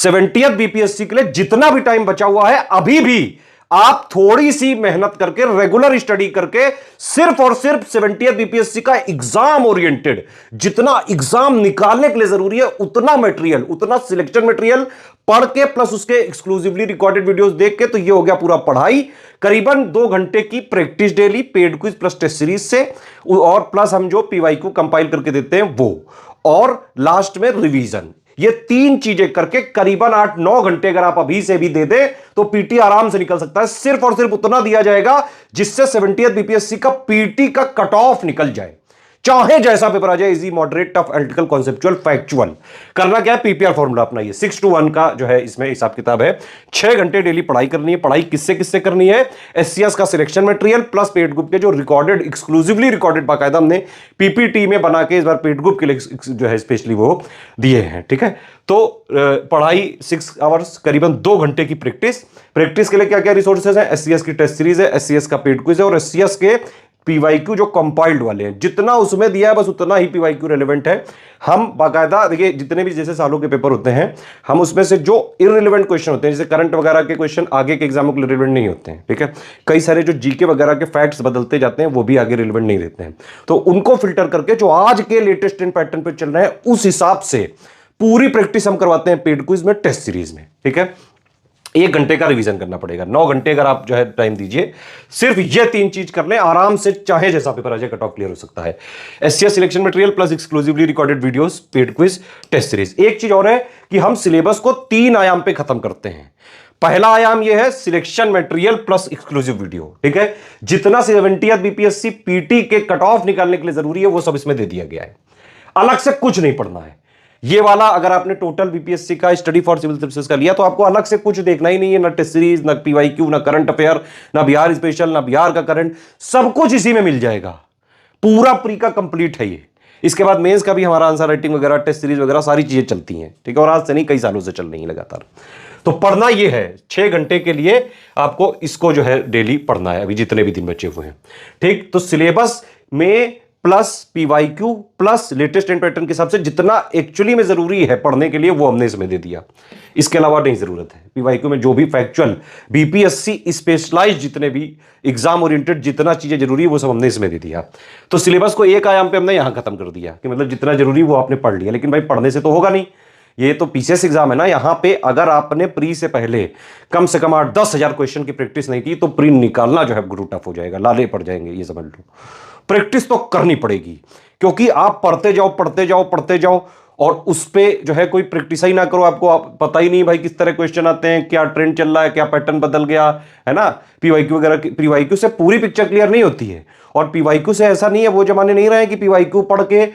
70th BPSC के लिए जितना भी टाइम बचा हुआ है, अभी भी आप थोड़ी सी मेहनत करके, रेगुलर स्टडी करके, सिर्फ और सिर्फ 70th बीपीएससी का एग्जाम ओरिएंटेड जितना एग्जाम निकालने के लिए जरूरी है, उतना मटेरियल, उतना सिलेक्शन मटेरियल पढ़ के प्लस उसके एक्सक्लूसिवली रिकॉर्डेड वीडियोस देख के, तो ये हो गया पूरा पढ़ाई। करीबन 2 घंटे की practice daily, paid quiz plus test series से, और प्लस हम जो पीवाईक्यू कंपाइल करके देते हैं वो, और लास्ट में रिवीजन। ये 3 चीजें करके करीबन 8-9 घंटे अगर आप अभी से भी दे दें तो पीटी आराम से निकल सकता है। सिर्फ और सिर्फ उतना दिया जाएगा जिससे 70th बीपीएससी का पीटी का कट ऑफ निकल जाए, चाहे जैसा पेपर आ जाए, easy, moderate, tough, analytical, conceptual, factual. करना क्या है, पीपीआर फॉर्मूला अपना, ये 6:1 का जो है इसमें हिसाब किताब है। 6 घंटे डेली पढ़ाई करनी है। पढ़ाई किससे किससे करनी है, एससीएस का selection material plus paid group के जो रिकॉर्डेड, एक्सक्लूसिवली रिकॉर्डेड बाकायदा हमने पीपीटी में बना के इस बार पेड ग्रुप के लिए जो है स्पेशली वो दिए हैं। ठीक है, तो पढ़ाई 6 आवर्स, करीबन 2 घंटे की प्रैक्टिस। प्रैक्टिस के लिए क्या क्या रिसोर्सेज है, एससीएस की टेस्ट सीरीज है, एससीएस का पेड क्विज है, और एससीएस के पीवाईक्यू जो कंपाइल्ड वाले हैं, जितना उसमें दिया है बस उतना ही पीवाईक्यू रेलेवेंट है। हम बाकायदा देखिए, जितने भी जैसे सालों के पेपर होते हैं, हम उसमें से जो इररिलेवेंट क्वेश्चन होते हैं, जैसे करंट वगैरह के क्वेश्चन आगे के एग्जामों के लिए रिलेवेंट नहीं होते हैं। ठीक है, कई सारे जो जीके वगैरह के फैक्ट्स बदलते जाते हैं वो भी आगे रिलेवेंट नहीं रहते हैं, तो उनको फिल्टर करके जो आज के लेटेस्ट ट्रेंड पैटर्न पर चल रहे हैं उस हिसाब से पूरी प्रैक्टिस हम करवाते हैं पेड क्विज में, टेस्ट सीरीज में। ठीक है, 1 घंटे का रिवीजन करना पड़ेगा। 9 घंटे अगर आप जो है टाइम दीजिए, सिर्फ ये 3 चीज कर लें, आराम से चाहे जैसा पेपर आ जाए कट ऑफ क्लियर हो सकता है। SCS selection material plus exclusively recorded videos, paid quiz, test series. एक चीज और है कि हम सिलेबस को 3 आयाम पे खत्म करते हैं। पहला आयाम यह है selection material plus exclusive video. ठीक है, जितना 70th बीपीएससी पीटी के कट ऑफ निकालने के लिए जरूरी है वो सब इसमें दे दिया गया है। अलग से कुछ नहीं पढ़ना है। ये वाला अगर आपने टोटल बीपीएससी का स्टडी फॉर सिविल सर्विसेज का लिया तो आपको अलग से कुछ देखना ही नहीं है, ना टेस्ट सीरीज, ना पीवाईक्यू, ना करंट अफेयर, ना बिहार स्पेशल, ना बिहार का करंट, सब कुछ इसी में मिल जाएगा। पूरा प्री का कंप्लीट है ये। इसके बाद मेंस का भी हमारा आंसर राइटिंग वगैरह, टेस्ट सीरीज वगैरह सारी चीजें चलती हैं। ठीक है, और आज से नहीं, कई सालों से चल रही है लगातार। तो पढ़ना ये है, 6 घंटे के लिए आपको इसको जो है डेली पढ़ना है, अभी जितने भी दिन बचे हुए हैं। ठीक, तो सिलेबस में plus PYQ plus latest trend pattern के हिसाब से जितना एक्चुअली में जरूरी है पढ़ने के लिए वो हमने इसमें दे दिया। इसके अलावा नहीं जरूरत है। पीवाईक्यू में जो भी फैक्चुअल बीपीएससी स्पेशलाइज जितने भी एग्जाम ओरिएंटेड जितना चीजें जरूरी है वो सब हमने इसमें दे दिया। तो सिलेबस को एक आयाम पे हमने यहां खत्म कर दिया कि मतलब जितना जरूरी वो आपने पढ़ लिया। लेकिन भाई पढ़ने से तो होगा नहीं, ये तो पीसीएस एग्जाम है ना। यहां पे अगर आपने प्री से पहले कम से कम 8-10 हजार क्वेश्चन की प्रैक्टिस नहीं की तो प्री निकालना जो है गुरु टफ हो जाएगा, लाले पड़ जाएंगे, ये समझ लो। प्रैक्टिस तो करनी पड़ेगी, क्योंकि आप पढ़ते जाओ पढ़ते जाओ पढ़ते जाओ और उस पे जो है कोई प्रैक्टिस ही ना करो, आपको पता ही नहीं भाई किस तरह क्वेश्चन आते हैं, क्या ट्रेंड चल रहा है, क्या पैटर्न बदल गया है ना। पीवाईक्यू वगैरह, पीवाईक्यू से पूरी पिक्चर क्लियर नहीं होती है। और पीवाईक्यू से ऐसा नहीं है, वो जमाने नहीं रहे कि पीवाईक्यू पढ़ के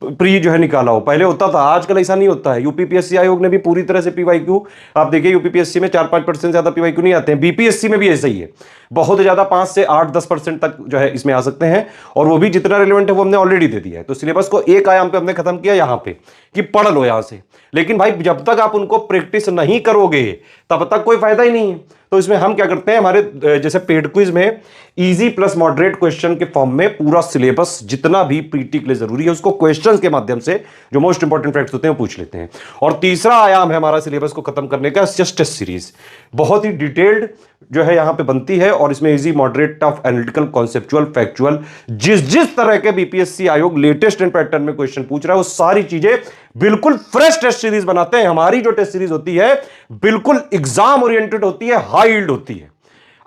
प्री जो है निकाला हो, पहले होता था, आजकल ऐसा नहीं होता है। यूपीपीएससी आयोग ने भी पूरी तरह से पीवाईक्यू, आप देखिए यूपीपीएससी में 4-5% ज्यादा पीवाईक्यू नहीं आते हैं। बीपीएससी में भी ऐसा ही है, बहुत ज्यादा 5 से 8-10% तक जो है इसमें आ सकते हैं, और वो भी जितना रिलेवेंट है वो हमने ऑलरेडी दे दिया है। तो सिलेबस को एक आयाम पे हमने खत्म किया यहां पे कि पढ़ लो यहां से। लेकिन भाई जब तक आप उनको प्रैक्टिस नहीं करोगे तब तक कोई फायदा ही नहीं है। तो इसमें हम क्या करते हैं, हमारे जैसे पेड क्विज में इजी प्लस मॉडरेट क्वेश्चन के फॉर्म में पूरा सिलेबस जितना भी पीटी के लिए जरूरी है उसको क्वेश्चंस के माध्यम से जो मोस्ट इंपॉर्टेंट फैक्ट्स होते हैं वो पूछ लेते हैं। और तीसरा आयाम है हमारा सिलेबस को खत्म करने का, जस्ट टेस्ट सीरीज। बहुत ही डिटेल्ड जो है यहां पे बनती है, और इसमें easy, moderate, tough, analytical, conceptual, factual, जिस तरह के बीपीएससी आयोग लेटेस्ट ट्रेंड पैटर्न में क्वेश्चन पूछ रहा है वो सारी चीजें बिल्कुल फ्रेश टेस्ट सीरीज बनाते हैं। हमारी जो टेस्ट सीरीज होती है बिल्कुल एग्जाम ओरिएंटेड होती है, हाई यील्ड होती है।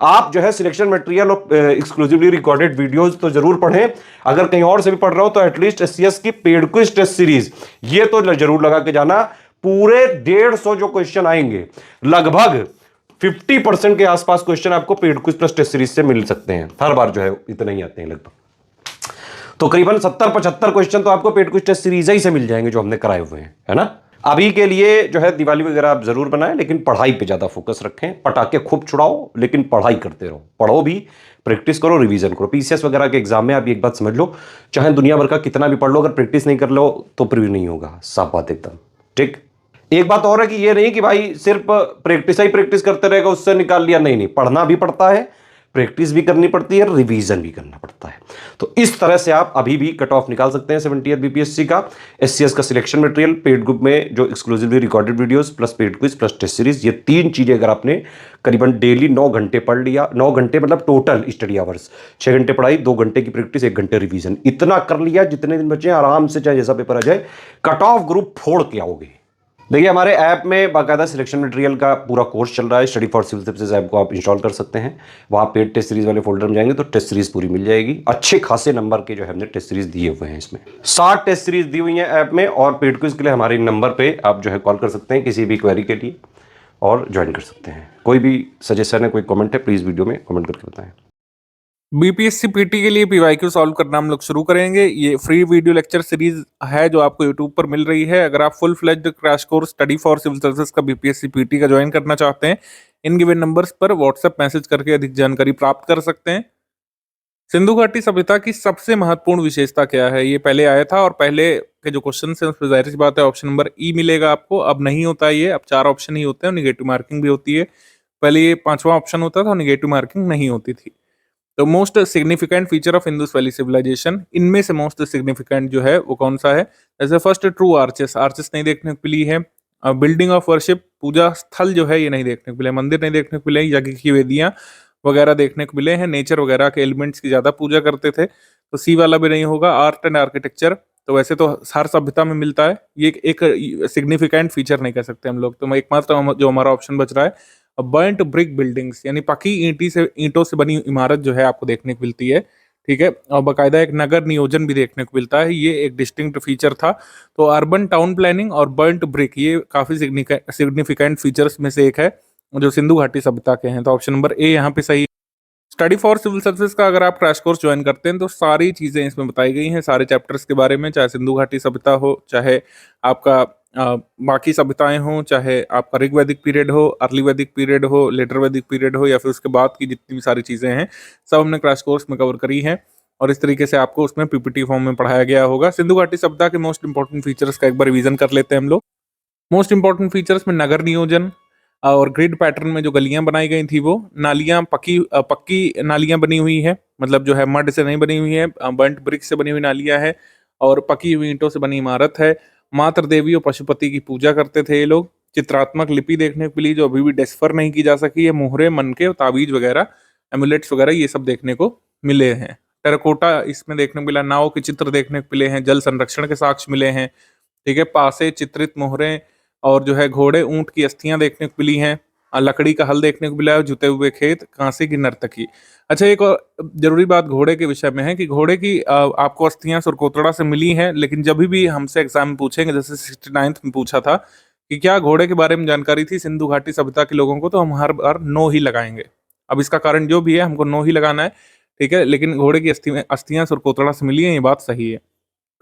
आप जो है सिलेक्शन मटेरियल और एक्सक्लूसिवली रिकॉर्डेड वीडियोस तो जरूर पढ़ें। अगर कहीं और से भी पढ़ रहा हो तो एटलीस्ट एससीएस की पेड क्विज टेस्ट सीरीज ये तो जरूर लगा के जाना। पूरे 150 जो क्वेश्चन आएंगे, लगभग 50% के आसपास क्वेश्चन आपको paid quiz plus test series से मिल सकते हैं। हर बार जो है इतना ही आते हैं लगभग, तो करीबन 70-75 क्वेश्चन तो आपको पेड क्विज टेस्ट सीरीज ही से मिल जाएंगे जो हमने कराए हुए हैं, है ना। अभी के लिए जो है दिवाली वगैरह आप जरूर बनाएं, लेकिन पढ़ाई पे ज्यादा फोकस रखें। पटाखे खूब छुड़ाओ लेकिन पढ़ाई करते रहो, पढ़ो भी, प्रैक्टिस करो, रिवीजन करो। पीसीएस वगैरह के एग्जाम में आप एक बात समझ लो, चाहे दुनिया भर का कितना भी पढ़ लो, अगर प्रैक्टिस नहीं कर लो तो प्रिव्यू नहीं होगा, साफ बात एकदम। ठीक, एक बात और है कि ये नहीं कि भाई सिर्फ प्रैक्टिस ही प्रैक्टिस करते रहेगा उससे निकाल लिया, नहीं, पढ़ना भी पड़ता है, प्रैक्टिस भी करनी पड़ती है, रिवीजन भी करना पड़ता है। तो इस तरह से आप अभी भी कट ऑफ निकाल सकते हैं 70th बीपीएससी का। एससीएस का सिलेक्शन मटेरियल, पेड ग्रुप में जो exclusively recorded videos plus paid quiz plus test series, ये 3 चीजें अगर आपने करीबन डेली 9 घंटे पढ़ लिया, 9 घंटे मतलब टोटल स्टडी आवर्स, 6 घंटे पढ़ाई, 2 घंटे की प्रैक्टिस, 1 घंटे रिवीजन, इतना कर लिया, जितने दिन बचे आराम से चाहे जैसा पेपर आ जाए कट ऑफ ग्रुप फोड़ के आओगे। देखिए हमारे ऐप में बाकायदा सिलेक्शन मटेरियल का पूरा कोर्स चल रहा है। Study for civil services app को आप इंस्टॉल कर सकते हैं। वहाँ पेड टेस्ट सीरीज वाले फोल्डर में जाएंगे तो टेस्ट सीरीज पूरी मिल जाएगी। अच्छे खासे नंबर के जो है हमने टेस्ट सीरीज दिए हुए हैं, इसमें 60 टेस्ट सीरीज दी हुई हैं ऐप में। और पेड क्विज के लिए हमारे नंबर पे आप जो है कॉल कर सकते हैं किसी भी क्वेरी के लिए और ज्वाइन कर सकते हैं। कोई भी सजेशन है, कोई कमेंट है, प्लीज वीडियो में कमेंट करके बताएं। बीपीएससी पीटी के लिए पीवाईक्यू सॉल्व करना हम लोग शुरू करेंगे। ये फ्री वीडियो लेक्चर सीरीज है जो आपको यूट्यूब पर मिल रही है। अगर आप full fledged crash course study for civil services का बीपीएससी पीटी का ज्वाइन करना चाहते हैं, इन गिवन नंबर्स पर व्हाट्सएप मैसेज करके अधिक जानकारी प्राप्त कर सकते हैं। सिंधु घाटी सभ्यता की सबसे महत्वपूर्ण विशेषता क्या है, ये पहले आया था और पहले के जो क्वेश्चन है उस पर जाहिर सी बात है ऑप्शन नंबर ई मिलेगा आपको। अब नहीं होता ये, अब 4 ऑप्शन ही होते हैं, नेगेटिव मार्किंग भी होती है। पहले ये 5वां ऑप्शन होता था, नेगेटिव मार्किंग नहीं होती थी। तो most significant feature of Indus Valley civilisation, इनमें से मोस्ट सिग्निफिकेंट जो है वो कौन सा है? जैसे फर्स्ट ट्रू आर्चेस, आर्चेस नहीं देखने को मिली है। बिल्डिंग ऑफ वर्शिप, पूजा स्थल जो है ये नहीं देखने को मिले, मंदिर नहीं देखने को मिले, यज्ञ की वेदियां वगैरह देखने को मिले हैं। नेचर वगैरह के एलिमेंट्स की ज्यादा पूजा करते थे, तो सी वाला भी नहीं होगा। आर्ट एंड आर्किटेक्चर, तो वैसे तो हर सभ्यता में मिलता है, ये एक सिग्निफिकेंट फीचर नहीं कह सकते हम लोग। तो एकमात्र जो हमारा ऑप्शन बच रहा है बर्न्ट ब्रिक बिल्डिंग्स, यानी पकी ईंटों से बनी इमारत जो है आपको देखने को मिलती है। ठीक है, और बाकायदा एक नगर नियोजन भी देखने को मिलता है, ये एक डिस्टिंक्ट फीचर था। तो अर्बन टाउन प्लानिंग और बर्न्ट ब्रिक ये काफी सिग्निफिकेंट फीचर्स में से एक है जो सिंधु घाटी सभ्यता के हैं। तो ऑप्शन नंबर ए यहाँ पे सही। स्टडी फॉर सिविल सर्विसेज का अगर आप क्रैश कोर्स ज्वाइन करते हैं तो सारी चीजें इसमें बताई गई हैं, सारे चैप्टर्स के बारे में, चाहे सिंधु घाटी सभ्यता हो, चाहे आपका बाकी सभ्यताएं हो, चाहे आपका ऋग वैदिक पीरियड हो, अर्ली वैदिक पीरियड हो, लेटर वैदिक पीरियड हो, या फिर उसके बाद की जितनी भी सारी चीजें हैं सब हमने क्रैश कोर्स में कवर करी हैं। और इस तरीके से आपको उसमें पीपीटी फॉर्म में पढ़ाया गया होगा। सिंधु घाटी सभ्यता के मोस्ट इंपॉर्टेंट फीचर्स का एक बार रिवीजन कर लेते हैं हम लोग। मोस्ट इंपॉर्टेंट फीचर्स में नगर नियोजन और ग्रिड पैटर्न में जो गलियां बनाई गई थी, वो नालियां पक्की नालियां बनी हुई है, मतलब जो है मड से नहीं बनी हुई है, बर्न्ट ब्रिक से बनी हुई नालियां है और पकी हुई ईंटों से बनी इमारत है। मातृ देवी और पशुपति की पूजा करते थे ये लोग। चित्रात्मक लिपि देखने को मिली जो अभी भी डेस्फर नहीं की जा सकी है। मोहरे, मनके, ताबीज वगैरह, एमुलेट्स वगैरह ये सब देखने को मिले हैं। टेराकोटा इसमें देखने को मिला, नाव के चित्र देखने को मिले हैं, जल संरक्षण के साक्ष्य मिले हैं। ठीक है, पासे चित्रित मोहरे और जो है घोड़े ऊंट की अस्थियां देखने को मिली हैं। लकड़ी का हल देखने को मिला है, जुते हुए खेत, कांसे की नर्तकी। अच्छा, एक और जरूरी बात घोड़े के विषय में है कि घोड़े की आपको अस्थियां सुरकोतड़ा से मिली हैं, लेकिन जब भी हमसे एग्जाम में पूछेंगे, जैसे 69th में पूछा था कि क्या घोड़े के बारे में जानकारी थी सिंधु घाटी सभ्यता के लोगों को, तो हम हर बार नो ही लगाएंगे। अब इसका कारण जो भी है हमको नो ही लगाना है, ठीक है, लेकिन घोड़े की अस्थियां सुरकोतड़ा से मिली है, ये बात सही है।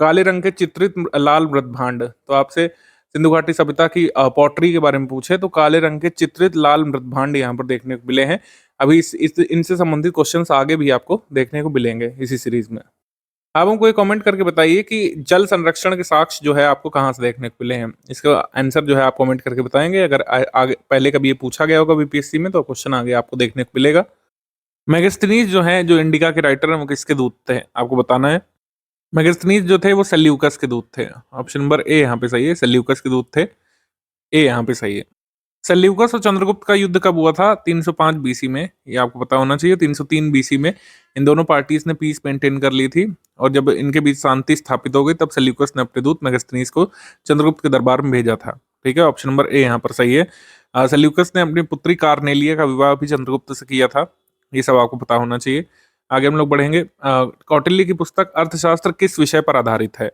काले रंग के चित्रित लाल मृदभांड, तो आपसे सिंधु घाटी सभ्यता की पॉटरी के बारे में पूछे तो काले रंग के चित्रित लाल मृदभांड यहाँ पर देखने को मिले हैं। अभी इनसे संबंधित क्वेश्चंस आगे भी आपको देखने को मिलेंगे इसी सीरीज में। आप हमको एक कमेंट करके बताइए कि जल संरक्षण के साक्ष्य जो है आपको कहाँ से देखने को मिले हैं। इसका आंसर जो है आप कमेंट करके बताएंगे। अगर आगे पहले कभी ये पूछा गया होगा बीपीएससी में तो क्वेश्चन आगे आपको देखने को मिलेगा। मेगास्थनीज जो है, जो इंडिका के राइटर हैं, वो किसके दूत थे आपको बताना है। मेगास्थनीज जो थे वो सेल्यूकस के दूत थे। ऑप्शन नंबर ए यहाँ पे सही है, सेल्यूकस के दूत थे, ए यहाँ पे सही है। सेल्यूकस और चंद्रगुप्त का युद्ध कब हुआ था? 305 बीसी में, ये आपको पता होना चाहिए। 303 बीसी में इन दोनों पार्टीज ने पीस मेंटेन कर ली थी और जब इनके बीच शांति स्थापित हो गई तब सेल्यूकस ने अपने दूत मेगास्थनीज को चंद्रगुप्त के दरबार में भेजा था। ठीक है, ऑप्शन नंबर ए यहाँ पर सही है। सेल्यूकस ने अपनी पुत्री कार्नेलिया का विवाह भी चंद्रगुप्त से किया था, ये सब आपको पता होना चाहिए। आगे हम लोग बढ़ेंगे। कौटिल्य की पुस्तक अर्थशास्त्र किस विषय पर आधारित है?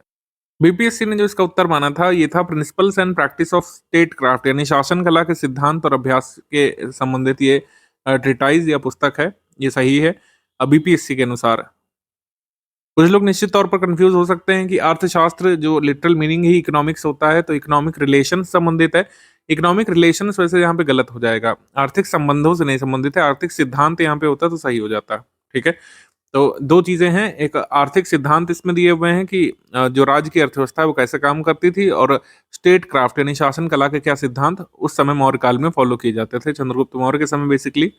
बीपीएससी ने जो इसका उत्तर माना था ये था principles and practice of state craft, यानी शासन कला के सिद्धांत और अभ्यास के संबंधित ये ट्रिटाइज या पुस्तक है, ये सही है बीपीएससी के अनुसार। कुछ लोग निश्चित तौर पर कंफ्यूज हो सकते हैं कि अर्थशास्त्र जो लिटरल मीनिंग ही इकोनॉमिक्स होता है तो इकोनॉमिक रिलेशन संबंधित है। इकोनॉमिक रिलेशंस वैसे यहाँ पे गलत हो जाएगा, आर्थिक संबंधों से नहीं संबंधित है, आर्थिक सिद्धांत यहाँ पे होता है तो सही हो जाता है। ठीक है, तो दो चीजें हैं, एक आर्थिक सिद्धांत इसमें दिए हुए हैं कि जो राज्य की अर्थव्यवस्था है वो कैसे काम करती थी, और स्टेट क्राफ्ट यानी शासन कला के क्या सिद्धांत उस समय मौर्य काल में फॉलो किए जाते थे, चंद्रगुप्त मौर्य के समय बेसिकली।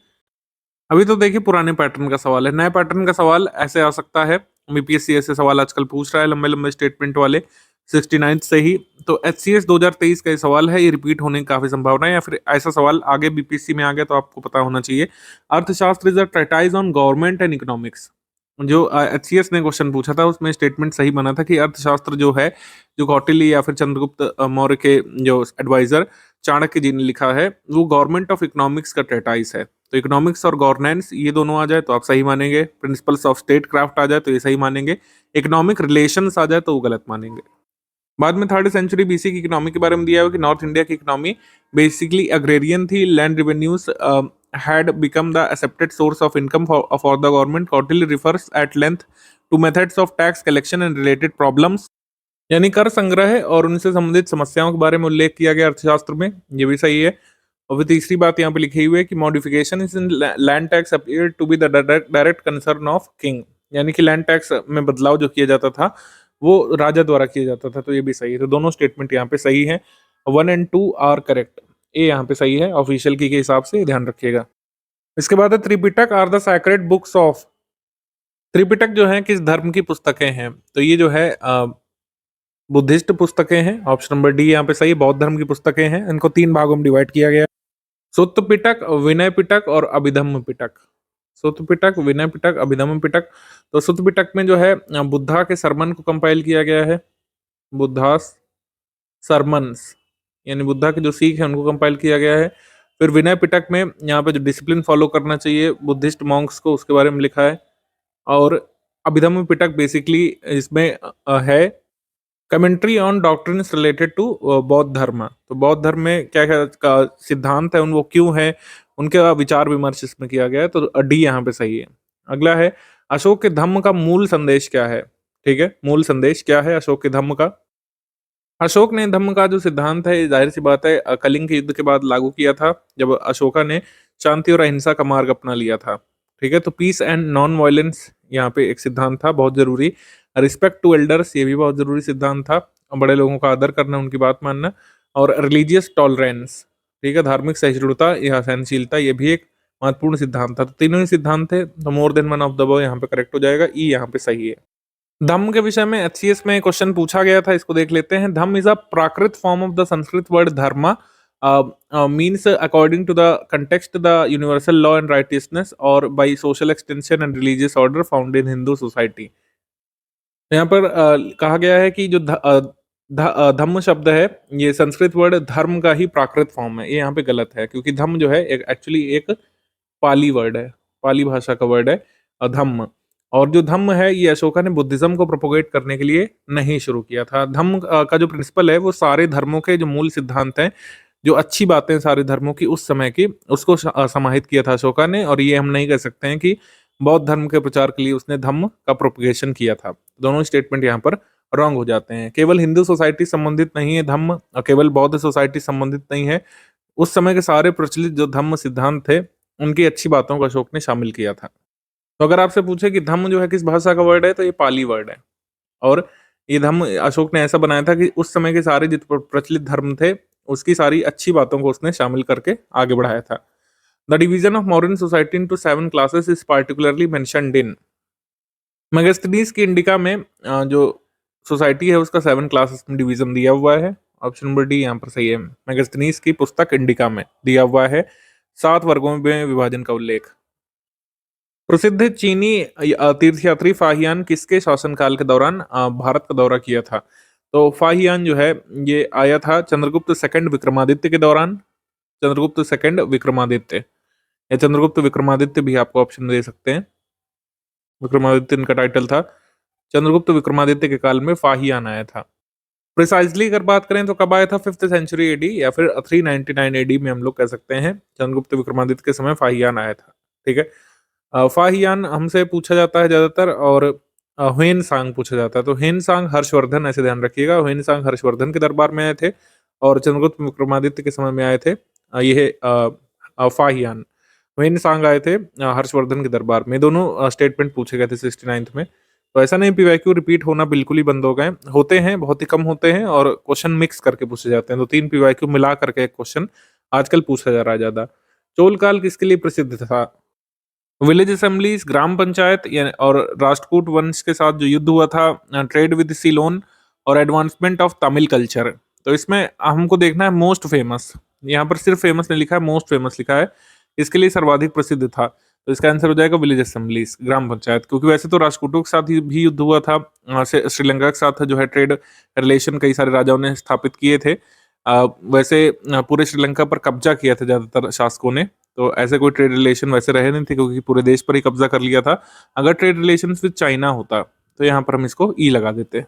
अभी तो देखिए पुराने पैटर्न का सवाल है, नए पैटर्न का सवाल ऐसे आ सकता है। बीपीएससी ऐसे सवाल आजकल पूछ रहा है लंबे लंबे स्टेटमेंट वाले 69 से ही। तो एचसीएस 2023 का ये सवाल है, ये रिपीट होने की काफी संभावना है, या फिर ऐसा सवाल आगे बीपीएससी में आ गया तो आपको पता होना चाहिए। Arthashastra is a treatise on government and economics. जो एचसीएस ने क्वेश्चन पूछा था उसमें स्टेटमेंट सही बना था कि अर्थशास्त्र जो है, जो कौटिल्य या फिर चंद्रगुप्त मौर्य के जो एडवाइजर चाणक्य जी ने लिखा है, वो गवर्नमेंट ऑफ इकोनॉमिक्स का ट्रेटाइज है। तो इकोनॉमिक्स और गवर्नेंस ये दोनों आ जाए तो आप सही मानेंगे, प्रिंसिपल्स ऑफ स्टेट क्राफ्ट आ जाए तो ये सही मानेंगे, इकोनॉमिक रिलेशंस आ जाए तो वो गलत मानेंगे। बाद में 3rd सेंचुरी बीसी की इकोनॉमी के बारे में दिया हुआ कि नॉर्थ इंडिया की इकोनॉमी बेसिकली अग्रेरियन थी, land revenues had become the accepted source of income for the government. Kautilya refers at length to methods of tax collection and related problems, यानी कर संग्रह और उनसे संबंधित समस्याओं के बारे में उल्लेख किया गया अर्थशास्त्र में, ये भी सही है। और फिर तीसरी बात यहाँ पे लिखी हुई है कि modification in land tax appear to be the direct concern of king, यानी कि लैंड टैक्स में बदलाव जो किया जाता था वो राजा द्वारा किया जाता था, तो ये भी सही है। तो दोनों स्टेटमेंट यहाँ पे सही है, 1 और 2 आर करेक्ट। ए यहाँ पे सही है ऑफिशियल की के हिसाब से, ध्यान रखिएगा। इसके बाद है Tripitaka are the sacred books of. Tripitaka जो है किस धर्म की पुस्तकें हैं, तो ये जो है बुद्धिस्ट पुस्तकें हैं। ऑप्शन नंबर डी यहाँ पे सही, बौद्ध धर्म की पुस्तकें हैं। इनको 3 भागों में डिवाइड किया गया है, सुत्त पिटक, विनय पिटक और अभिधम्म पिटक। सुत्त पिटक, विनय पिटक, अभिधम्म पिटक। तो सुत्त पिटक में जो है बुद्धा के सरमन को कंपाइल किया गया है, बुद्धास सरमन्स, यानी बुद्धा के जो सीख है उनको कंपाइल किया गया है। फिर विनय पिटक में यहाँ पे जो डिसिप्लिन फॉलो करना चाहिए बुद्धिस्ट मॉन्क्स को, उसके बारे में लिखा है। और अभिधम्म पिटक बेसिकली इसमें है commentary on doctrines related to बौद्ध धर्म। तो बौद्ध धर्म में क्या क्या का सिद्धांत है, उन वो क्यों है, उनके विचार विमर्श इसमें किया गया है। तो डी यहाँ पे सही है। अगला है अशोक के धम्म का मूल संदेश क्या है। ठीक है, मूल संदेश क्या है अशोक के धम्म का। अशोक ने धम्म का जो सिद्धांत है, जाहिर सी बात है कलिंग के युद्ध के बाद लागू किया था, जब अशोका ने शांति और अहिंसा का मार्ग अपना लिया था। ठीक है, तो पीस एंड नॉन वायलेंस यहाँ पे एक सिद्धांत था बहुत जरूरी। रिस्पेक्ट टू एल्डर्स, ये भी बहुत जरूरी सिद्धांत था, बड़े लोगों का आदर करना, उनकी बात मानना। और रिलीजियस टॉलरेंस, ठीक है, धार्मिक सहिष्णुता या सहनशीलता, ये भी एक महत्वपूर्ण सिद्धांत था। तो तीनों ही सिद्धांत थे, तो मोर than one of the above यहाँ पे करेक्ट हो जाएगा, ई यहाँ पे सही है। धम्म के विषय में एचसीएस में क्वेश्चन पूछा गया था, इसको देख लेते हैं। Dhamma is a Prakrit form of the Sanskrit word dharma, means according to the context the universal law and righteousness or by social extension and religious order found in Hindu society। यहाँ पर कहा गया है कि जो धम्म शब्द है ये संस्कृत वर्ड धर्म का ही प्राकृत फॉर्म है। ये यहाँ पे गलत है, क्योंकि धम्म जो है एक्चुअली एक पाली वर्ड है, पाली भाषा का वर्ड है धम्म। और जो धम्म है ये अशोका ने बुद्धिज्म को प्रोपोगेट करने के लिए नहीं शुरू किया था। धम्म का जो प्रिंसिपल है वो सारे धर्मों के जो मूल सिद्धांत हैं, जो अच्छी बातें सारे धर्मों की उस समय की, उसको समाहित किया था अशोका ने। और ये हम नहीं कह सकते हैं कि बौद्ध धर्म के प्रचार के लिए उसने धम्म का प्रोपगेशन किया था। दोनों स्टेटमेंट यहाँ पर रॉन्ग हो जाते हैं। केवल हिंदू सोसाइटी संबंधित नहीं है धम्म, और केवल बौद्ध सोसाइटी संबंधित नहीं है। उस समय के सारे प्रचलित जो धम्म सिद्धांत थे उनकी अच्छी बातों को अशोक ने शामिल किया था। तो अगर आपसे पूछे कि धम्म जो है किस भाषा का वर्ड है, तो ये पाली वर्ड है। और ये धम्म अशोक ने ऐसा बनाया था कि उस समय के सारे जितने प्रचलित धर्म थे उसकी सारी अच्छी बातों को उसने शामिल करके आगे बढ़ाया था। The division of modern society into 7 classes is particularly mentioned in. Megasthenes की इंडिका में जो सोसाइटी है उसका 7 क्लासेस में डिवीजन दिया हुआ है। ऑप्शन नंबर डी यहाँ पर सही है। मेगास्थनीज की पुस्तक इंडिका में दिया हुआ है 7 वर्गों में विभाजन का उल्लेख। प्रसिद्ध चीनी तीर्थयात्री फाहियान किसके शासनकाल के दौरान भारत का दौरा किया था। तो फाहियान जो है ये आया था चंद्रगुप्त सेकंड विक्रमादित्य के दौरान। चंद्रगुप्त सेकंड विक्रमादित्य या चंद्रगुप्त विक्रमादित्य भी आपको ऑप्शन दे सकते हैं। विक्रमादित्य इनका टाइटल था। चंद्रगुप्त विक्रमादित्य के काल में फाहियान आया था। प्रिसाइजली अगर बात करें तो कब आया था, 5th सेंचुरी एडी या फिर 399 एडी में हम लोग कह सकते हैं। चंद्रगुप्त विक्रमादित्य के समय फाहियान आया था। ठीक है, फाहियान हमसे पूछा जाता है ज्यादातर, और ह्वेन सांग पूछा जाता है। तो ह्वेन सांग हर्षवर्धन, ऐसे ध्यान रखिएगा, ह्वेन सांग हर्षवर्धन के दरबार में आए थे और चंद्रगुप्त विक्रमादित्य के समय में आए थे ये फाहियान। ह्वेन सांग आए थे हर्षवर्धन के दरबार में। दोनों स्टेटमेंट पूछे गए थे 69th में। तो ऐसा नहीं पीवाईक्यू रिपीट होना बिल्कुल ही बंद हो गए, होते हैं, बहुत ही कम होते हैं, और क्वेश्चन मिक्स करके पूछे जाते हैं। तो 3 पीवाईक्यू मिला करके एक क्वेश्चन आजकल पूछा जा रहा है ज्यादा। चोल काल किसके लिए प्रसिद्ध था। विलेज असेंबलीज, ग्राम पंचायत और राष्ट्रकूट वंश के साथ जो युद्ध हुआ था, ट्रेड विद सीलोन और एडवांसमेंट ऑफ तमिल कल्चर। तो इसमें हमको देखना है मोस्ट फेमस, यहाँ पर सिर्फ फेमस नहीं लिखा है, मोस्ट फेमस लिखा है, इसके लिए सर्वाधिक प्रसिद्ध था। तो इसका आंसर हो जाएगा विलेज असेंबलीज, ग्राम पंचायत, क्योंकि वैसे तो राष्ट्रकूटों के साथ भी युद्ध हुआ था, श्रीलंका के साथ जो है ट्रेड रिलेशन कई सारे राजाओं ने स्थापित किए थे। वैसे पूरे श्रीलंका पर कब्जा किया था ज्यादातर शासकों ने, तो ऐसे कोई ट्रेड रिलेशन वैसे रहे नहीं थे, क्योंकि पूरे देश पर ही कब्जा कर लिया था। अगर ट्रेड रिलेशन विद चाइना होता तो यहाँ पर हम इसको ई लगा देते।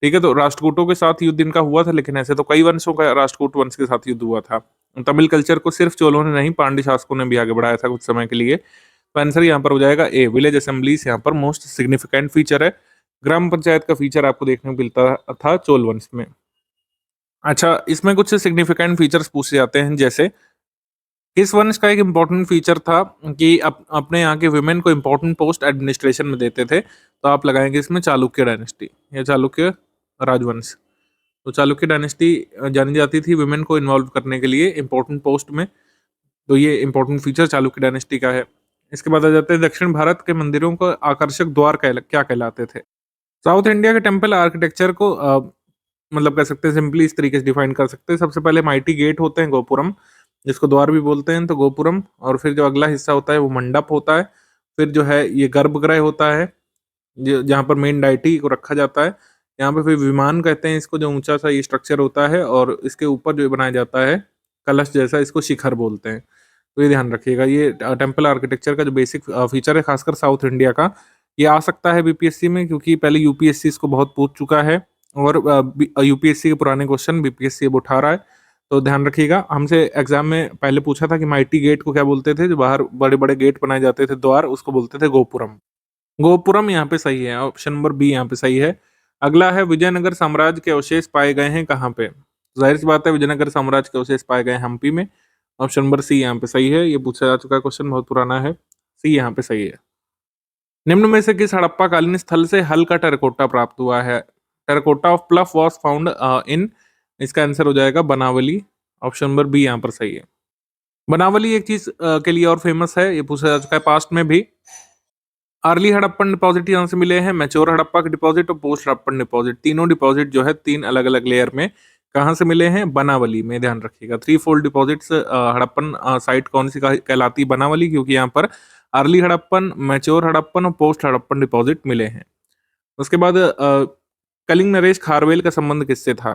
ठीक है, तो राष्ट्रकूटों के साथ युद्ध इनका हुआ था, लेकिन ऐसे तो कई वंशों का राष्ट्रकूट वंश के साथ युद्ध हुआ था। तमिल कल्चर को सिर्फ चोलों ने नहीं, पांड्य शासकों ने भी आगे बढ़ाया था कुछ समय के लिए। तो आंसर यहाँ पर हो जाएगा ए, विलेज असेंबलीज यहाँ पर मोस्ट सिग्निफिकेंट फीचर है। ग्राम पंचायत का फीचर आपको देखने को मिलता था चोल वंश में। अच्छा, इसमें कुछ सिग्निफिकेंट फीचर्स पूछे जाते हैं, जैसे इस वंश का एक इम्पोर्टेंट फीचर था कि अपने यहाँ के वुमेन को इम्पोर्टेंट पोस्ट एडमिनिस्ट्रेशन में देते थे। तो आप लगाएंगे इसमें चालुक्य डायनेस्टी या चालुक्य राजवंश। तो चालुक्य डायनेस्टी जानी जाती थी वुमेन को इन्वॉल्व करने के लिए इम्पोर्टेंट पोस्ट में। तो ये इम्पोर्टेंट फीचर चालुक्य डायनेस्टी का है। इसके बाद आ जाते हैं दक्षिण भारत के मंदिरों को आकर्षक द्वार क्या कहलाते थे। साउथ इंडिया के टेम्पल आर्किटेक्चर को मतलब कह सकते हैं सिंपली इस तरीके से डिफाइन कर सकते हैं। सबसे पहले माइटी गेट होते हैं, गोपुरम, जिसको द्वार भी बोलते हैं, तो गोपुरम। और फिर जो अगला हिस्सा होता है वो मंडप होता है। फिर जो है ये गर्भगृह होता है, जहाँ पर मेन डाइटी को रखा जाता है। यहाँ पे फिर विमान कहते हैं इसको, जो ऊंचा सा ये स्ट्रक्चर होता है, और इसके ऊपर जो बनाया जाता है कलश जैसा, इसको शिखर बोलते हैं। तो ये ध्यान रखिएगा, ये टेम्पल आर्किटेक्चर का जो बेसिक फीचर है, खासकर साउथ इंडिया का। ये आ सकता है बीपीएससी में, क्योंकि पहले यूपीएससी इसको बहुत पूछ चुका है, और यूपीएससी के पुराने क्वेश्चन बीपीएससी अब उठा रहा है। तो ध्यान रखिएगा, हमसे एग्जाम में पहले पूछा था कि माइटी गेट को क्या बोलते थे, जो बाहर बड़े बड़े गेट बनाए जाते थे द्वार, उसको बोलते थे गोपुरम। गोपुरम यहाँ पे सही है, ऑप्शन नंबर बी यहाँ पे सही है। अगला है विजयनगर साम्राज्य के अवशेष पाए गए हैं कहाँ पे। जाहिर सी बात है विजयनगर साम्राज्य के अवशेष पाए गए हैं हम्पी में। ऑप्शन नंबर सी यहाँ पे सही है, ये पूछा जा चुका क्वेश्चन, बहुत पुराना है। सी यहाँ पे सही है। निम्न में से किस हड़प्पा कालीन स्थल से हल का टेराकोटा प्राप्त हुआ है। Terracotta of प्लफ was found in, इसका आंसर हो जाएगा बनावली। ऑप्शन नंबर बी यहाँ पर सही है। बनावली एक चीज के लिए और फेमस है, ये पूछा जा चुका है पास्ट में भी। अर्ली हड़प्पन डिपॉजिट यहाँ से मिले हैं, मैच्योर हड़प्पा के डिपॉजिट और पोस्ट हड़प्पन डिपॉजिट। तीनों डिपॉजिट जो है 3 अलग अलग लेयर में कहाँ से मिले हैं, बनावली में। ध्यान रखिएगा, 3 फोल्ड डिपॉजिट्स हड़प्पन साइट कौन सी कहलाती है, बनावली, क्योंकि यहाँ पर अर्ली हड़प्पन, मैच्योर हड़प्पन और पोस्ट हड़प्पन डिपॉजिट मिले हैं। उसके बाद कलिंग नरेश खारवेल का संबंध किससे था।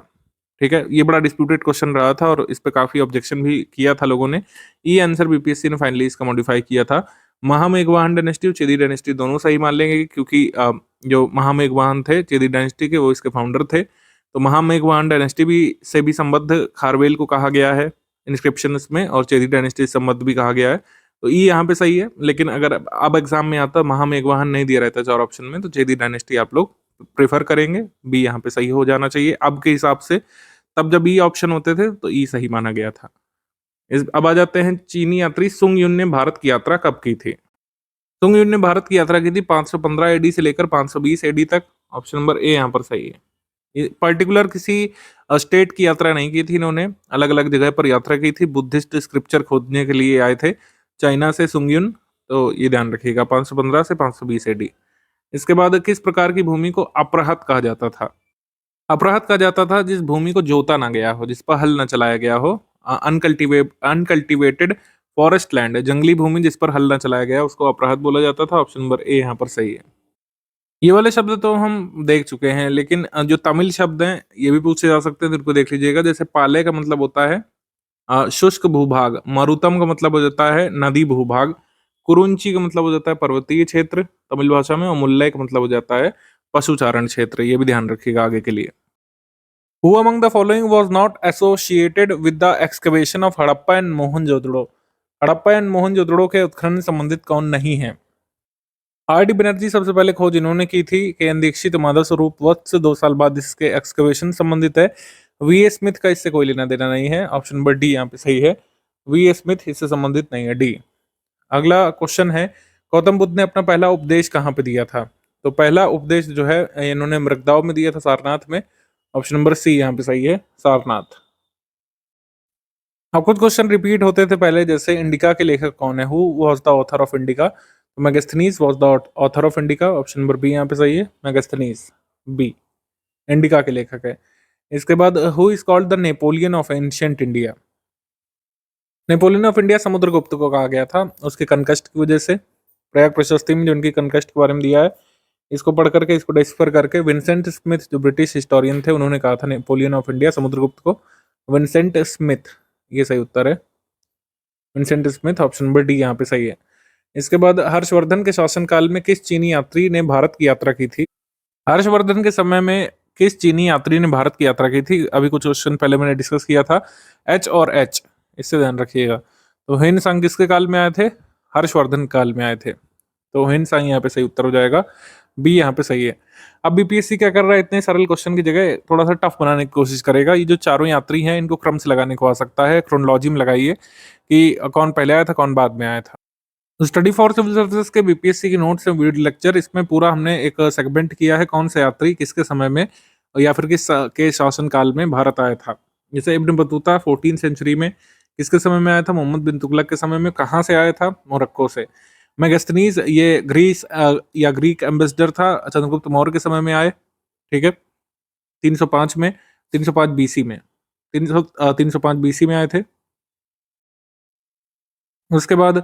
ठीक है, ये बड़ा डिस्प्यूटेड क्वेश्चन रहा था, और इस पे काफी ऑब्जेक्शन भी किया था लोगों ने। ये आंसर बीपीएससी ने फाइनली इसका मॉडिफाई किया था। महामेघवाहन डायनेस्टी और चेदी डायनेस्टी दोनों सही मान लेंगे, क्योंकि जो महामेघवाहन थे चेदी डायनेस्टी के, वो इसके फाउंडर थे। तो महामेघवाहन डायनेस्टी भी से भी संबद्ध खारवेल को कहा गया है इंस्क्रिप्शन में, और चेदी डायनेस्टी से संबद्ध भी कहा गया है। तो ई यहाँ पे सही है, लेकिन अगर अब एग्जाम में आता महामेघवाहन नहीं दिया रहता 4 ऑप्शन में, तो चेदी डायनेस्टी आप लोग प्रेफर करेंगे। बी यहाँ पे सही हो जाना चाहिए अब के हिसाब से। तब जब ई ऑप्शन होते थे तो ई सही माना गया था। अब आ जाते हैं चीनी यात्री सुंग युन ने भारत की यात्रा कब की थी। सुंग युन ने भारत की यात्रा की थी 515 एडी से लेकर 520 एडी तक। ऑप्शन नंबर ए यहाँ पर सही है। ये पर्टिकुलर किसी स्टेट की यात्रा नहीं की थी इन्होंने, अलग अलग जगह पर यात्रा की थी। बुद्धिस्ट स्क्रिप्चर खोजने के लिए आए थे चाइना से सुंग युन। तो ये ध्यान रखिएगा, 515 से 520 एडी। इसके बाद किस प्रकार की भूमि को अपराहत कहा जाता था। अपराहत कहा जाता था जिस भूमि को जोता ना गया हो, जिस पर हल ना चलाया गया हो। अनकल्टिवेटेड फॉरेस्ट लैंड, जंगली भूमि जिस पर हल ना चलाया गया, उसको अपराहत बोला जाता था। ऑप्शन नंबर ए यहाँ पर सही है। ये वाले शब्द तो हम देख चुके हैं, लेकिन जो तमिल शब्द हैं ये भी पूछे जा सकते हैं, तो इनको देख लीजिएगा। जैसे पाले का मतलब होता है शुष्क भूभाग, मरुतम का मतलब हो जाता है नदी भूभाग, कुरुंची का मतलब हो जाता है पर्वतीय क्षेत्र तमिल भाषा में, और मुल्लई का मतलब हो जाता है पशुचारण क्षेत्र। ये भी ध्यान रखिएगा आगे के लिए। Who among the following was not associated with the excavation of Harappa and Mohenjodaro. Harappa and Mohenjodaro के उत्खनन से संबंधित कौन नहीं है। आर डी बनर्जी सबसे पहले खोज इन्होंने की थी। के एन दीक्षित, माधव स्वरूप वत्स 2 साल बाद इसके एक्सकवेशन संबंधित है। वी ए स्मिथ का इससे कोई लेना देना नहीं है। ऑप्शन नंबर डी यहाँ पे सही है, वी ए स्मिथ इससे संबंधित नहीं है, डी। अगला क्वेश्चन है, गौतम बुद्ध ने अपना पहला उपदेश कहाँ पे दिया था। तो पहला उपदेश जो है इन्होंने मृगदाव में दिया था, सारनाथ में। ऑप्शन नंबर सी यहाँ पे सही है, सारनाथ। अब कुछ क्वेश्चन रिपीट होते थे पहले, जैसे इंडिका के लेखक कौन है, who was the author of Indica. तो Megasthenes was the author of Indica, option number B यहाँ पे सही है, मेगास्थनीज बी इंडिका के लेखक है। इसके बाद who is called the Napoleon of ancient India. Napoleon of India Samudragupta को कहा गया था उसके कनकस्ट की वजह से। प्रयाग प्रशस्ति में जो उनकी कनकस्ट के बारे में दिया है, इसको पढ़ करके इसको डिस्फर करके विंसेंट स्मिथ जो ब्रिटिश हिस्टोरियन थे उन्होंने कहा था नेपोलियन ऑफ इंडिया समुद्रगुप्त को। विंसेंट स्मिथ ये सही उत्तर है, Vincent Smith, option number D यहाँ पे सही है। इसके बाद हर्षवर्धन के शासनकाल में किस चीनी यात्री ने भारत की यात्रा की थी। हर्षवर्धन के समय में किस चीनी यात्री ने भारत की यात्रा की थी। अभी कुछ क्वेश्चन पहले मैंने डिस्कस किया था, एच और एच, इससे ध्यान रखिएगा। तो हिन सांग किसके काल में आए थे, हर्षवर्धन काल में आए थे। तो हिन सांग यहाँ पे सही उत्तर हो जाएगा, बी यहाँ पे सही है। अब बीपीएससी क्या कर रहा है, इतने सरल क्वेश्चन की जगह थोड़ा सा टफ बनाने की कोशिश करेगा। ये जो चारों यात्री हैं इनको क्रम से लगाने को आ सकता है, क्रोनोलॉजी में लगाइए कि कौन पहले आया था कौन बाद में आया था। तो स्टडी फॉर सिविल सर्विसेज के बीपीएससी के नोट्स एंड वीडियो लेक्चर, इसमें पूरा हमने एक सेगमेंट किया है कौन सा यात्री किसके समय में या फिर किस के शासनकाल में भारत आया था। जैसे इब्न बतूता 14 सेंचुरी में किसके समय में आया था, मोहम्मद बिन तुगलक के समय में। कहाँ से आया था, मोरक्को से। मेगास्थनीज ये ग्रीस या ग्रीक एम्बेसडर था, चंद्रगुप्त मौर्य के समय में आए, ठीक है, 305 में, 305 बीसी में, 305 बीसी में आए थे। उसके बाद